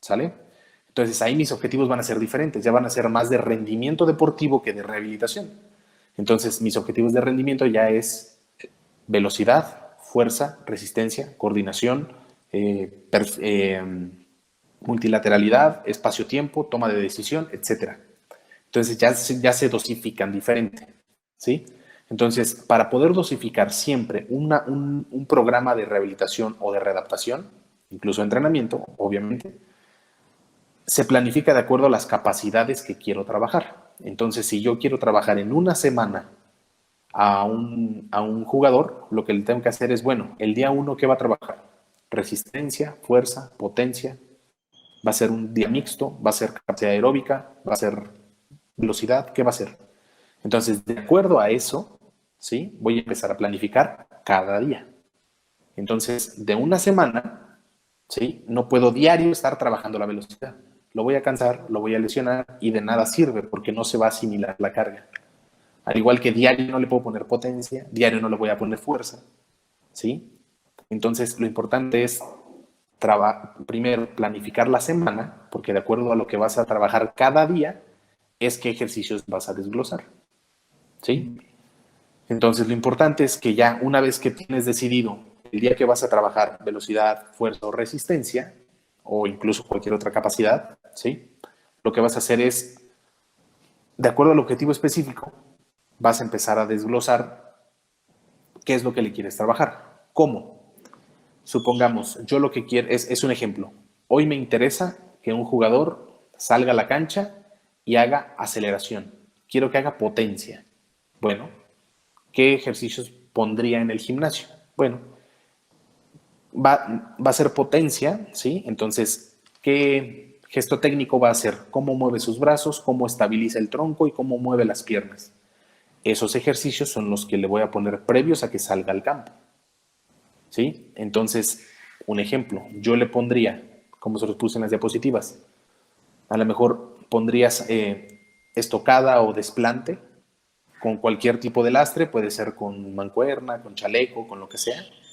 ¿Sale? Entonces ahí mis objetivos van a ser diferentes, ya van a ser más de rendimiento deportivo que de rehabilitación. Entonces mis objetivos de rendimiento ya es velocidad, fuerza, resistencia, coordinación, multilateralidad, espacio-tiempo, toma de decisión, etcétera. Entonces ya se dosifican diferente, ¿sí? Entonces, para poder dosificar siempre un programa de rehabilitación o de readaptación, incluso entrenamiento, obviamente, se planifica de acuerdo a las capacidades que quiero trabajar. Entonces, si yo quiero trabajar en una semana a un jugador, lo que le tengo que hacer es, bueno, el día uno, ¿qué va a trabajar? Resistencia, fuerza, potencia. ¿Va a ser un día mixto? ¿Va a ser capacidad aeróbica? ¿Va a ser velocidad? ¿Qué va a ser? Entonces, de acuerdo a eso, ¿sí? Voy a empezar a planificar cada día. Entonces, de una semana, ¿sí? No puedo diario estar trabajando la velocidad. Lo voy a cansar, lo voy a lesionar y de nada sirve porque no se va a asimilar la carga. Al igual que diario no le puedo poner potencia, diario no le voy a poner fuerza, ¿sí? Entonces, lo importante es primero planificar la semana, porque de acuerdo a lo que vas a trabajar cada día, es qué ejercicios vas a desglosar, ¿sí? Entonces, lo importante es que ya una vez que tienes decidido el día que vas a trabajar velocidad, fuerza o resistencia, o incluso cualquier otra capacidad, ¿sí? Lo que vas a hacer es, de acuerdo al objetivo específico, vas a empezar a desglosar qué es lo que le quieres trabajar. ¿Cómo? Supongamos, yo lo que quiero es un ejemplo. Hoy me interesa que un jugador salga a la cancha y haga aceleración. Quiero que haga potencia. Bueno, ¿qué ejercicios pondría en el gimnasio? Bueno, va a ser potencia, ¿sí? Entonces, ¿qué gesto técnico va a hacer? ¿Cómo mueve sus brazos? ¿Cómo estabiliza el tronco? ¿Y cómo mueve las piernas? Esos ejercicios son los que le voy a poner previos a que salga al campo, ¿sí? Entonces, un ejemplo, yo le pondría, como se los puse en las diapositivas, a lo mejor pondrías estocada o desplante con cualquier tipo de lastre, puede ser con mancuerna, con chaleco, con lo que sea,